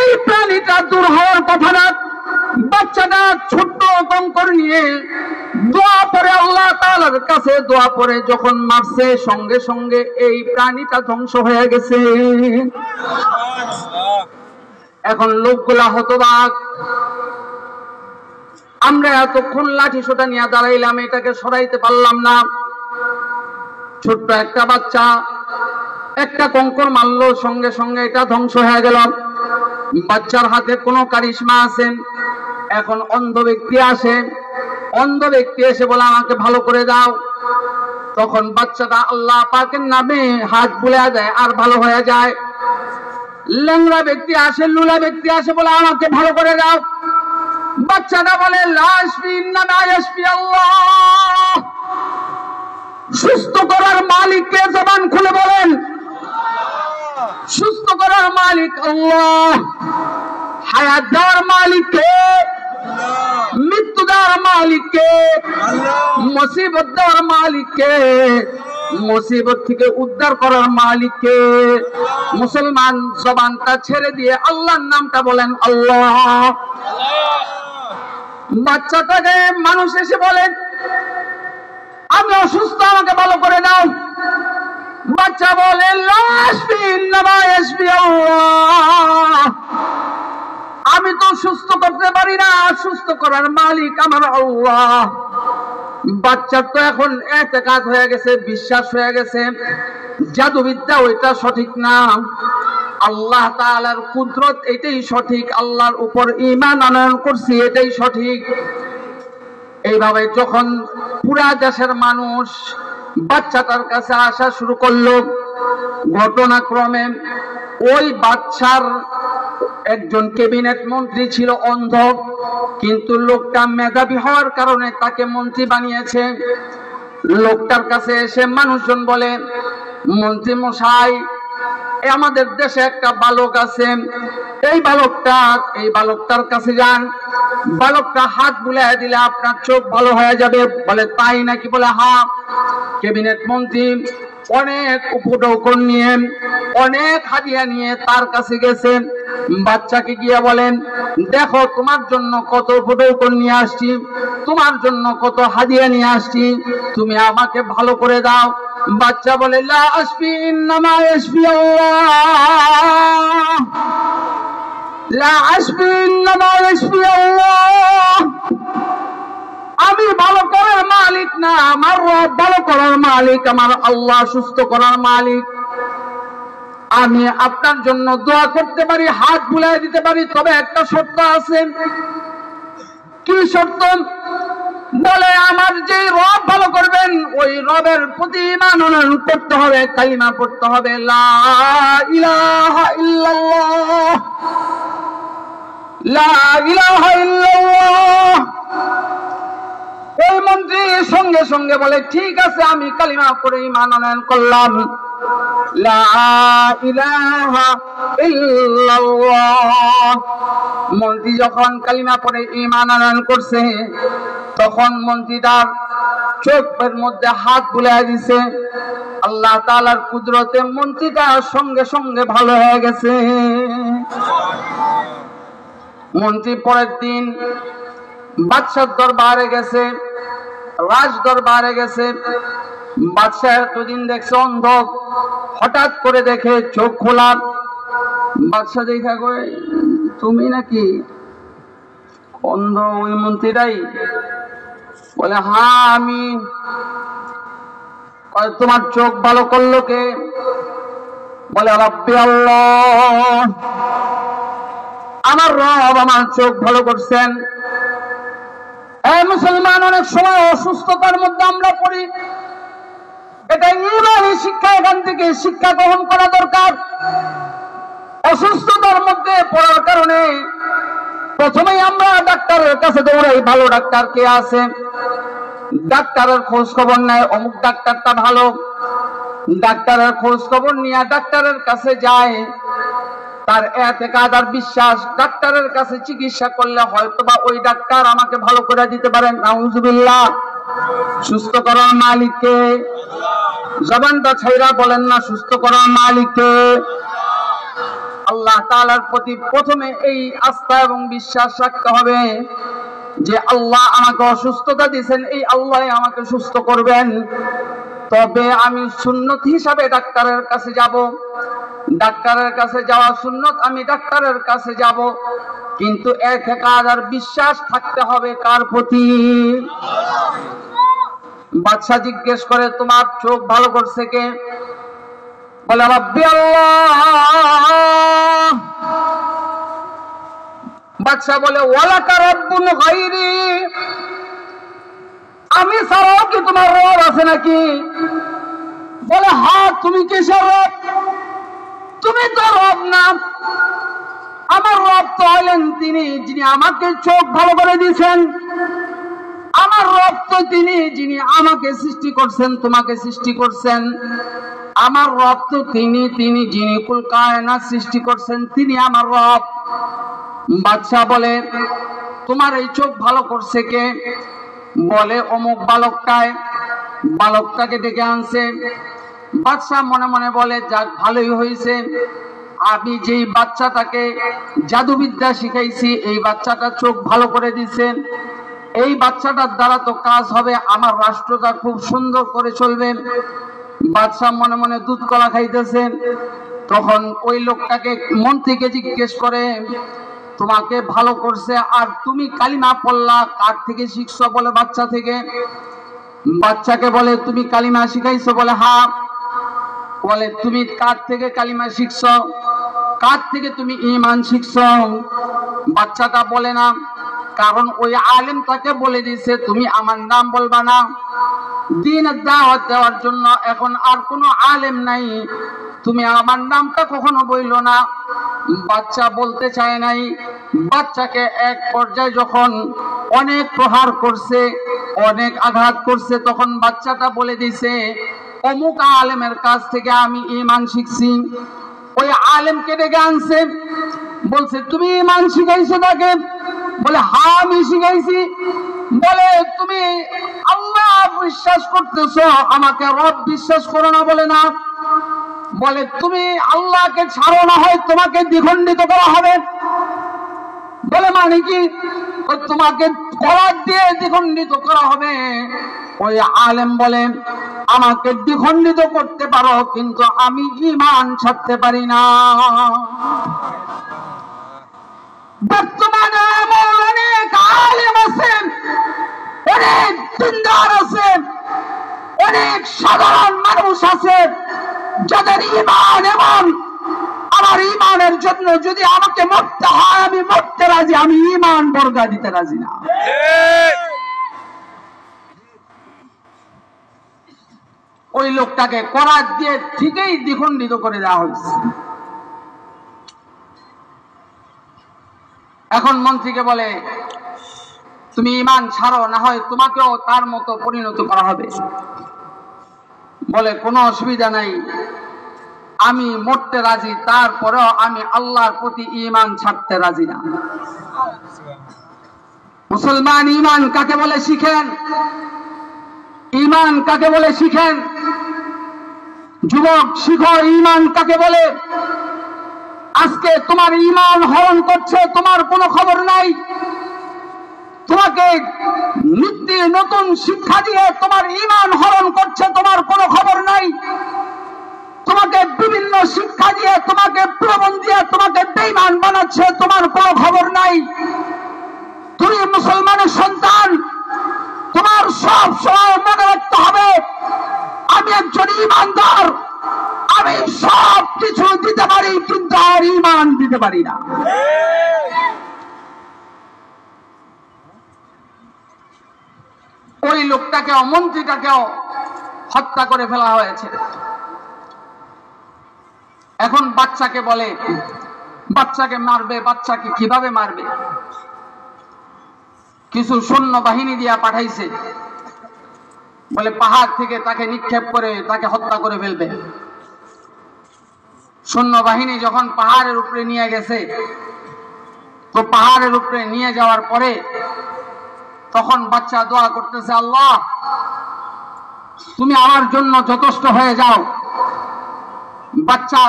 এই প্রাণীটা দূর হওয়ার কথা না। বাচ্চাটা ছোট্ট কঙ্কর নিয়ে দোয়া পড়ে, আল্লাহ তাআলার কাছে দোয়া পড়ে যখন মারছে সঙ্গে সঙ্গে এই প্রাণীটা ধ্বংস হয়ে গেছে। এখন লোকগুলা হতবাক। আমরা এতক্ষণ লাঠি সোটা নিয়ে দাঁড়াইলাম, এটাকে সরাইতে পারলাম না। ছোট্ট একটা বাচ্চা একটা কঙ্কর মারলো, সঙ্গে সঙ্গে এটা ধ্বংস হয়ে গেল। বাচ্চার হাতে কোনো কারিশমা আছে। এখন অন্ধ ব্যক্তি আসে, অন্ধ ব্যক্তি এসে বলে আমাকে ভালো করে দাও। তখন বাচ্চাটা আল্লাহ পাকের নামে হাত বুলিয়ে দেয় আর ভালো হয়ে যায়। ল্যাংড়া ব্যক্তি আসে, লুলা ব্যক্তি আসে, বলে আমাকে ভালো করে দাও। বাচ্চাটা বলে লা ইয়াশফি ইন্নামা ইয়াশফি আল্লাহ। সুস্থ করার মালিক কে? জবান খুলে বলেন। সুস্থ করার মালিক আল্লাহ। হায়াত দেওয়ার মালিক কে? মৃত্যু দেওয়ার মালিক কে? মুসিবত দেওয়ার মালিক কে? মুসিবত থেকে উদ্ধার করার মালিক কে? মুসলমান জবানটা ছেড়ে দিয়ে আল্লাহর নামটা বলেন, আল্লাহ। বাচ্চাটাকে মানুষ এসে বলেন আমি অসুস্থ, আমাকে ভালো করে দাও। বাচ্চা বলে লা ইয়াশফি ইন্নামা ইয়াশফি আল্লাহ। আমি তো সুস্থ করতে পারি না, সুস্থ করার মালিক আমার আল্লাহ। বাচ্চার তো এখন ইতিকাদ হয়ে গেছে, বিশ্বাস হয়ে গেছে জাদুবিদ্যা ওইটা সঠিক না, আল্লাহ তাআলার কুদরত এটাই সঠিক, আল্লাহর উপর ঈমান আনয়ন করছি এটাই সঠিক। এইভাবে যখন পুরা দেশের মানুষ বাচ্চাটার কাছে আসা শুরু করলো, ঘটনাক্রমে ওই বাচ্চার একজন ক্যাবিনেট মন্ত্রী ছিল অন্ধ, কিন্তু লোকটা মেধাবী হওয়ার কারণে তাকে মন্ত্রী বানিয়েছে। লোকটার কাছে এসে মানুষজন বলে, মন্ত্রী মশাই, আমাদের দেশে একটা বালক আছে, এই বালকটার কাছে যান, বালকটা হাত বুলিয়ে দিলে আপনার চোখ ভালো হয়ে যাবে। বলে তাই নাকি? বলে হ্যাঁ। ক্যাবিনেট মন্ত্রী অনেক উপঢৌকন নিয়ে, অনেক হাদিয়া নিয়ে তার কাছে গেছেন। বাচ্চাকে গিয়ে বলেন, দেখো তোমার জন্য কত উপঢৌকন নিয়ে আসছি, তোমার জন্য কত হাদিয়া নিয়ে আসছি, তুমি আমাকে ভালো করে দাও। বাচ্চা বলে লা ইয়াশফি ইন্নামা ইয়াশফি আল্লাহ, লা ইয়াশফি ইন্নামা ইয়াশফি আল্লাহ। আমি ভালো করার মালিক না, আমার রব ভালো করার মালিক, আমার আল্লাহ সুস্থ করার মালিক। আমি আপনার জন্য দোয়া করতে পারি, হাত বুলাই দিতে পারি, তবে একটা শর্ত আছে। কি শর্ত? বলে আমার যে রব ভালো করবেন ওই রবের প্রতি ঈমান আনয়ন করতে হবে, কালিমা পড়তে হবে, লা ইলাহা ইল্লাল্লাহ, লা ইলাহা ইল্লাল্লাহ। ওই মন্ত্রী সঙ্গে সঙ্গে বলে ঠিক আছে, আমি কালিমা পড়ে ঈমান আনয়ন করলাম, লা ইলাহা ইল্লাল্লাহ। মন্ত্রী যখন কালিমা পড়ে ঈমান আনয়ন করছে তখন মন্ত্রীটার চোখের মধ্যে হাত বুলাই দিছে। আল্লাহ তাআলার কুদরতে মন্ত্রীটা সঙ্গে সঙ্গে ভালো হয়ে গেছে। মন্ত্রী পরের দিন বাদশার দরবারে গেছে, রাজ দরবারে গেছে। বাদশাহ এতদিন দেখছে অন্ধ, হঠাৎ করে দেখে চোখ খোলা। বাদশাহ দেখা কই তুমি নাকি অন্ধ? ওই মন্ত্রীটাই বলে হ্যাঁ আমি। তোমার চোখ ভালো করলো কে? বলে রব্বি আল্লাহ, আমার রব আমার চোখ ভালো করছেন। মুসলমান, অনেক সময় অসুস্থতার মধ্যে আমরা পড়ি, এটা ইমানি শিক্ষা, এখান থেকে শিক্ষা গ্রহণ করা দরকার। অসুস্থতার মধ্যে পড়ার কারণে প্রথমেই আমরা ডাক্তারের কাছে দৌড়াই, ভালো ডাক্তার কে আছে, ডাক্তারের খোঁজ খবর নেয়, অমুক ডাক্তারটা ভালো। ডাক্তারের খোঁজ খবর নিয়ে ডাক্তারের কাছে যায়, তার এতেকাদ আর বিশ্বাস, ডাক্তারের কাছে চিকিৎসা করলে হয়তোবা ওই ডাক্তার আমাকে ভালো করে দিতে পারেন। নাউজুবিল্লাহ। সুস্থ করার মালিককে, জবানটা ছাইরা বলেন না সুস্থ করার মালিককে। আল্লাহ তাআলার প্রতি প্রথমে এই আস্থা এবং বিশ্বাস রাখতে হবে যে আল্লাহ আমাকে অসুস্থতা দিয়েছেন, এই আল্লাহ আমাকে সুস্থ করবেন। তবে আমি সুন্নত হিসাবে ডাক্তারের কাছে যাব, ডাক্তারের কাছে যাওয়া সুন্নত, আমি ডাক্তারের কাছে যাব, কিন্তু এতেকাদ আর বিশ্বাস থাকতে হবে কার প্রতি? বাদশা জিজ্ঞেস করে তোমার চোখ ভালো করছে কে? বলে রব্বি আল্লাহ। বাদশা বলে ওয়ালাকা রব্বুন গায়রি, আমি ছাড়াও কি তোমার রব আছে নাকি? বলে হ্যাঁ। তুমি কিসের রব? তুমি তো রব না, আমার রব তো হলেন তিনি যিনি আমাকে চোখ ভালো করে দিয়েছেন। আমার রব তো তিনি যিনি আমাকে সৃষ্টি করছেন, তোমাকে সৃষ্টি করছেন। আমার রব তো তিনি যিনি কুল কায়নাত সৃষ্টি করছেন, তিনি আমার রব। বাদশা বলে তোমার এই চোখ ভালো করছে কে? বলে অমুক বালকটায়। বালকটাকে ডেকে আনছে। বাদশা মনে মনে বলে যাক ভালোই হয়েছে, আমি যেই বাচ্চাটাকে জাদুবিদ্যা শিখাইছি এই বাচ্চাটা চোখ ভালো করে দিছে, এই বাচ্চাটার দ্বারা তো কাজ হবে, আমার রাষ্ট্রটা খুব সুন্দর করে চলবে। বাদশা মনে মনে দুধ কলা খাইতেছেন। তখন ওই লোকটাকে মন থেকে জিজ্ঞেস করে তোমাকে ভালো করছে আর তুমি কালিমা পড়লা কার থেকে শিখছো? বলে বাচ্চা থেকে। বাচ্চাকে বলে তুমি কালিমা শিখাইছো? বলে হ্যাঁ। বলে তুমি কার থেকে কালিমা শিখছো? কার থেকে তুমি ঈমান শিখছো? বাচ্চাটা বলে না, কারণ ওই আলেম তাকে বলে দিয়েছে তুমি আমার নাম বলবা না। দ্বীনের দাওয়াত দেওয়ার জন্য এখন আর কোনো আলেম নাই, তুমি আমার নামটা কখনো বইলো না। বাচ্চা বলতে চায় নাই। বাচ্চাকে এক পর্যায়ে যখন অনেক প্রহার করছে, অনেক আঘাত করছে, তখন বাচ্চাটা বলে দিছে অমুক আলেমের কাছ থেকে আমি ঈমান শিখছি। ওই আলেমকে ডেকে আনছে, বলছে তুমি ঈমান শিখাইছো তাকে? বলে হ্যাঁ আমি শিখাইছি। বলে তুমি আল্লাহ বিশ্বাস করতেছো, আমাকে রব বিশ্বাস করো না? বলে না। বলে তুমি আল্লাহকে ছাড়ো না হয় তোমাকে দ্বিখণ্ডিত করা হবে। বলে মানে কি? তোমাকে করার দিয়ে দ্বিখণ্ডিত করা হবে। ওই আলেম বলে আমাকে দ্বিখণ্ডিত করতে পারো কিন্তু আমি ঈমান ছাড়তে পারি না। বর্তমানে এমন অনেক আলেম আছে, অনেক দিনদার আছে, অনেক সাধারণ মানুষ আছে যাদের ঈমান এমন আমার ইমানের জন্য যদি আমাকে মরতে হয় আমি মরতে রাজি, আমি ইমান বর্গা দিতে রাজি না। ওই লোকটাকে করাত দিয়ে ঠিকই দ্বিখণ্ডিত করে দেওয়া হয়েছে। এখন মন্ত্রীকে বলে তুমি ইমান ছাড়ো, না হয় তোমাকেও তার মতো পরিণত করা হবে। বলে কোনো অসুবিধা নাই, আমি মরতে রাজি, তারপরেও আমি আল্লাহর প্রতি ইমান ছাড়তে রাজি না। মুসলমান ইমান কাকে বলে শিখেন, ইমান কাকে বলে শিখেন। যুবক শিখো ইমান কাকে বলে। আজকে তোমার ইমান হরণ করছে, তোমার কোনো খবর নাই। তোমাকে নিত্য নতুন শিক্ষা দিয়ে তোমার ইমান হরণ করছে, তোমার কোনো খবর নাই। তোমাকে বিভিন্ন শিক্ষা দিয়ে, তোমাকে প্রলোভন দিয়ে তোমাকে বেঈমান বানাচ্ছে, তোমার কোনো খবর নাই। তুমি মুসলমানের সন্তান, তোমার সব সময় মনে রাখতে হবে আমি একজন ইমানদার। আমি সব কিছু দিতে পারি কিন্তু আর ইমান দিতে পারি না। ওই লোকটাকেও, মন্ত্রীটাকেও হত্যা করে ফেলা হয়েছে। এখন বাচ্চাকে বলে, বাচ্চাকে মারবে, বাচ্চাকে কিভাবে মারবে? কিছু সৈন্য বাহিনী দিয়া পাঠাইছে, বলে পাহাড় থেকে তাকে নিক্ষেপ করে তাকে হত্যা করে ফেলবে। সৈন্য বাহিনী যখন পাহাড়ের উপরে নিয়ে গেছে, তো পাহাড়ের উপরে নিয়ে যাওয়ার পরে তখন বাচ্চা দোয়া করতেছে, আল্লাহ তুমি আমার জন্য যথেষ্ট হয়ে যাও। বাচ্চা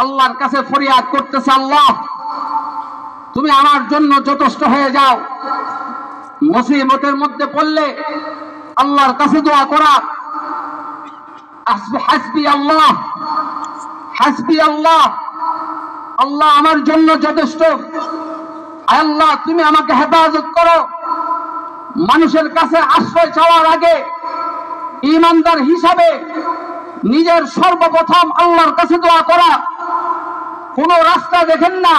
আল্লাহর কাছে ফরিয়াদ করতেছে, আল্লাহ তুমি আমার জন্য যথেষ্ট হয়ে যাও। মুসিবতের মধ্যে পড়লে আল্লাহর কাছে দোয়া করা, হাসবি আল্লাহ, হাসবি আল্লাহ, আল্লাহ আমার জন্য যথেষ্ট। আল্লাহ তুমি আমাকে হেফাজত করো। মানুষের কাছে আশ্রয় চাওয়ার আগে ঈমানদার হিসাবে নিজের সর্বপ্রথম আল্লাহর কাছে দোয়া করা। কোন রাস্তা দেখেন না,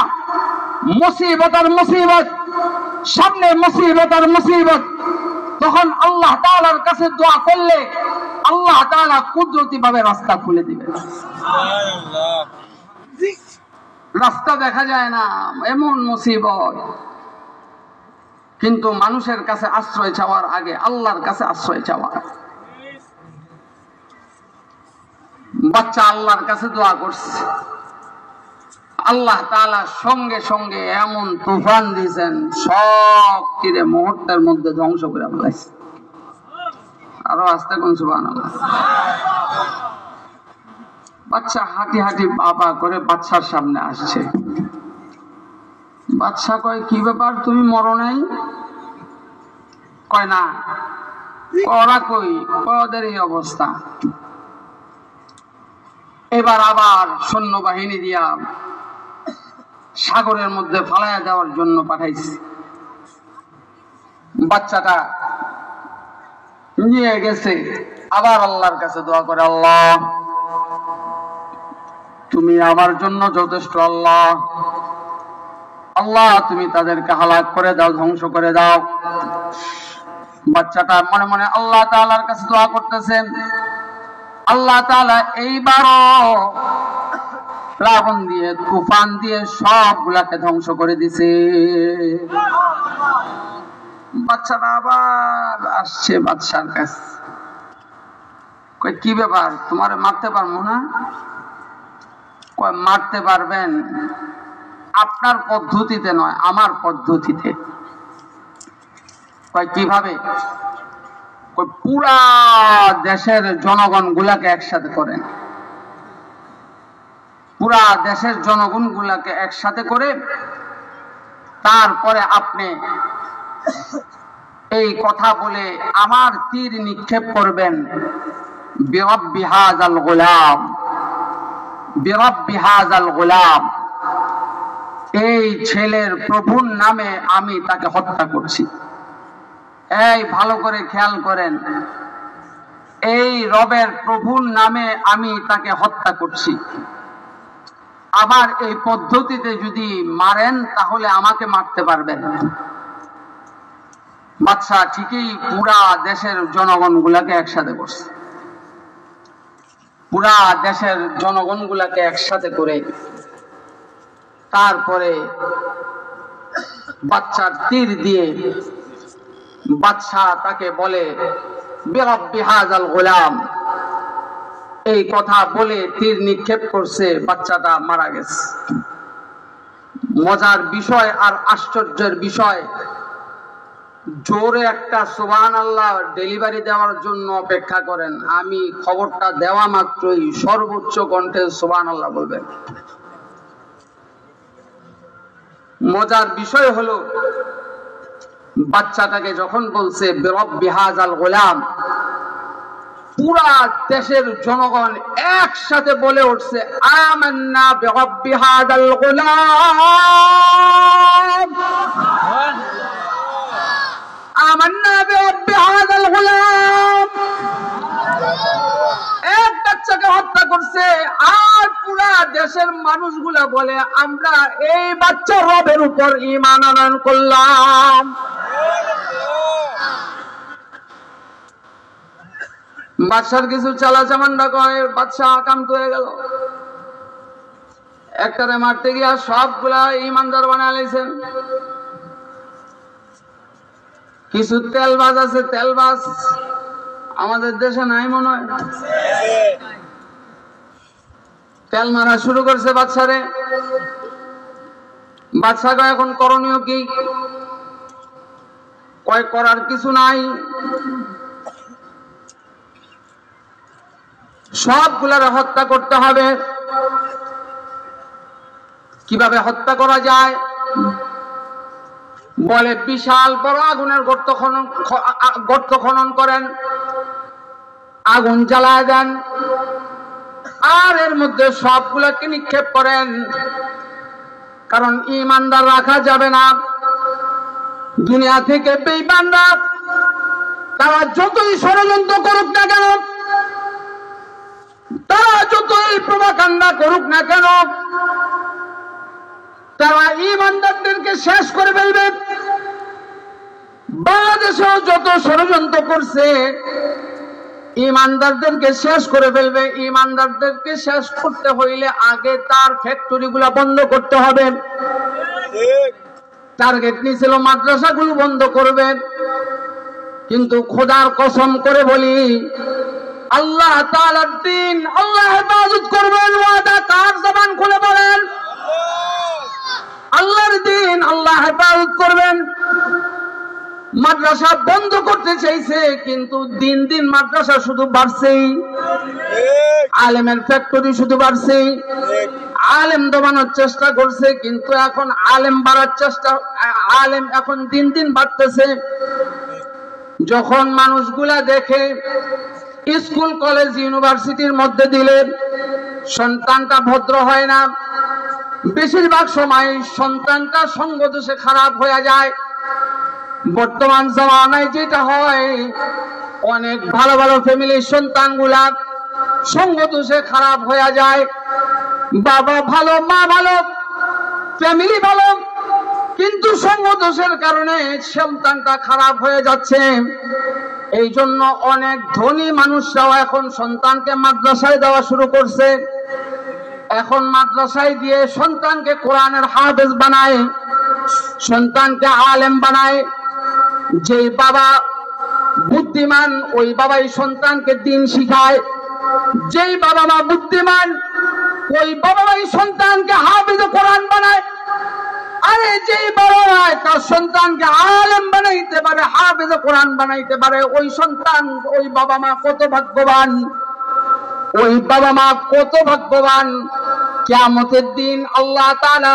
মুসিবত আর মুসিবত, সামনে মুসিবত আর মুসিবত, তখন আল্লাহ তাআলার কাছে দোয়া করলে আল্লাহ তাআলা কুদরতি ভাবে রাস্তা খুলে দিবেন। রাস্তা দেখা যায় না, এমন মুসিবত, কিন্তু মানুষের কাছে আশ্রয় চাওয়ার আগে আল্লাহর কাছে আশ্রয় চাওয়া। বাচ্চা আল্লাহর কাছে দোয়া করছে, আল্লাহ তাআলা সঙ্গে সঙ্গে এমন তুফান দিয়েছেন, সব তীরে মুহূর্তের মধ্যে ধ্বংস করে ফেলাইছে। আরো আস্তে কোন সুবহানাল্লাহ। বাচ্চা হাঁটি হাঁটি বাবা করে বাচ্চার সামনে আসছে। বাচ্চা কয়, কি ব্যাপার, তুমি মরো নাই? কয় না। ওরা কই? ওদের এই অবস্থা। এবার আবার সৈন্যবাহিনী দিয়া সাগরের মধ্যে ফালাইয়া দেওয়ার জন্য পাঠাইছে। বাচ্চাটা নিয়ে গেছে, আবার আল্লাহর কাছে দোয়া করে, আল্লাহ তুমি আমার জন্য যথেষ্ট। আল্লাহ, আল্লাহ তুমি তাদেরকে হালাক করে দাও, ধ্বংস করে দাও। বাচ্চাটা মনে মনে আল্লাহ তাআলার কাছে দোয়া করতেছেন। আল্লাহ তাআলা এইবারও প্লাবন দিয়ে, তুফান দিয়ে সবগুলাকে ধ্বংস করে দিছে। বাচ্চাটা আবার আসছে বাদশার কাছে, কয় কি ব্যাপার, তোমার মারতে পারবো না? কয় মারতে পারবেন, আপনার পদ্ধতিতে নয়, আমার পদ্ধতিতে। কয় কিভাবে? কয় পুরা দেশের জনগণ গুলাকে একসাথে করেন, পুরা দেশের জনগণ গুলাকে একসাথে করে তারপরে আপনি এই কথা বলে আমার তীর নিক্ষেপ করবেন, বিরাব্বি হাযাল গোলাম, বিরাব্বি হাযাল গোলাম, এই ছেলের প্রভুর নামে আমি তাকে হত্যা করছি। এই ভালো করে খেয়াল করেন, এই রবের প্রভুর নামে আমি তাকে হত্যা করছি। আবার এই পদ্ধতিতে যদি মারেন তাহলে আমাকে মারতে পারবেন। বাদশা ঠিকই পুরা দেশের জনগণ গুলাকে একসাথে করছে, পুরা দেশের জনগণ গুলাকে একসাথে করে তারপরে বাচ্চার তীর দিয়ে বাদশা তাকে বলে বিরাব্বি হাযাল গোলাম, এই কথা বলে তীর নিক্ষেপ করছে, বাচ্চাটা মারা গেছে। মজার বিষয় আর আশ্চর্যের বিষয়, জোরে একটা সুবহানাল্লাহ ডেলিভারি দেওয়ার জন্য অপেক্ষা করেন, আমি খবরটা দেওয়া মাত্রই সর্বোচ্চ কণ্ঠে সুবহানাল্লাহ বলবেন। মজার বিষয় হলো বাচ্চাটাকে যখন বলছে বিরাব্বি হাযাল গোলাম, পুরা দেশের জনগণ একসাথে বলে উঠছে আমান্না বিরাব্বি হাযাল গোলাম, আমান্না বিরাব্বি হাযাল গোলাম। এক বাচ্চাকে হত্যা করছে আর পুরা দেশের মানুষগুলা বলে আমরা এই বাচ্চার রবের উপর ঈমান আনয়ন করলাম। বাদশার কিছু চালা চামান্ডা করে, বাদশা আকান্ত হয়ে গেল। একটারে মারতে গিয়া সবগুলা ইমানদার বানাইছেন। কিছু তেলবাজ আছে, তেলবাজ আমাদের দেশে নাই মনে হয়, তেল মারা শুরু করছে বাদশারে। বাদশাকে এখন করণীয় কি? কয় করার কিছু নাই, সবগুলারে হত্যা করতে হবে। কিভাবে হত্যা করা যায়? বলে বিশাল বড় আগুনের গর্ত খনন করেন, আগুন জ্বালায় দেন, আর এর মধ্যে সবগুলাকে নিক্ষেপ করেন। কারণ ঈমানদার রাখা যাবে না। দুনিয়া থেকে বেঈমানরা তারা যতই ষড়যন্ত্র করুক না কেন, তারা যতই প্রভাকাণ্ডা করুক না কেন, তারা ঈমানদারদেরকে শেষ করে ফেলবে। বাংলাদেশেও যত ষড়যন্ত্র করছে ঈমানদারদেরকে শেষ করে ফেলবে। ঈমানদারদেরকে শেষ করতে হইলে আগে তার ফ্যাক্টরি গুলা বন্ধ করতে হবে। টার্গেট নিয়েছিল মাদ্রাসাগুলো বন্ধ করবে, কিন্তু খোদার কসম করে বলি আল্লাহ তাআলার দ্বীন আল্লাহ হেফাজত করবেন। ওয়াদা কার? জবান খুলে বলেন। আল্লাহর দ্বীন আল্লাহ হেফাজত করবেন। মাদ্রাসা বন্ধ করতে চাইছে, কিন্তু দিন দিন মাদ্রাসা শুধু বাড়ছেই, আলেমের ফ্যাক্টরি শুধু বাড়ছেই। আলেম দমানোর চেষ্টা করছে, কিন্তু এখন আলেম বাড়ার চেষ্টা, আলেম এখন দিন দিন বাড়তেছে। যখন মানুষগুলা দেখে স্কুল কলেজ ইউনিভার্সিটির মধ্যে দিলে সন্তানটা ভদ্র হয় না, বেশিরভাগ সময় সন্তানটা সঙ্গ দোষে খারাপ হয়ে যায়। বর্তমান জামানায় যেটা হয়, অনেক ভালো ভালো ফ্যামিলির সন্তানগুলা সঙ্গ দোষে খারাপ হয়ে যায়। বাবা ভালো, মা ভালো, ফ্যামিলি ভালো, কিন্তু সঙ্গ দোষের কারণে সন্তানটা খারাপ হয়ে যাচ্ছে। এই জন্য অনেক ধনী মানুষরাও এখন সন্তানকে মাদ্রাসায় দেওয়া শুরু করছে। এখন মাদ্রাসায় দিয়ে সন্তানকে কোরআনের হাফেজ বানায়, সন্তানকে আলেম বানায়। যে বাবা বুদ্ধিমান ওই বাবাই সন্তানকে দ্বীন শিখায়, যেই বাবা মা বুদ্ধিমান ওই বাবা মাই সন্তানকে হাফেজ কোরআন বানায়। আরে যেই বাবা মা তার সন্তানকে আলেম বানাইতে পারে, হাফেজ কোরআন বানাইতে পারে, ওই সন্তান ওই বাবা মা কত ভাগ্যবান, ওই বাবা মা কত ভাগ্যবান। কিয়ামতের দিন আল্লাহ তাআলা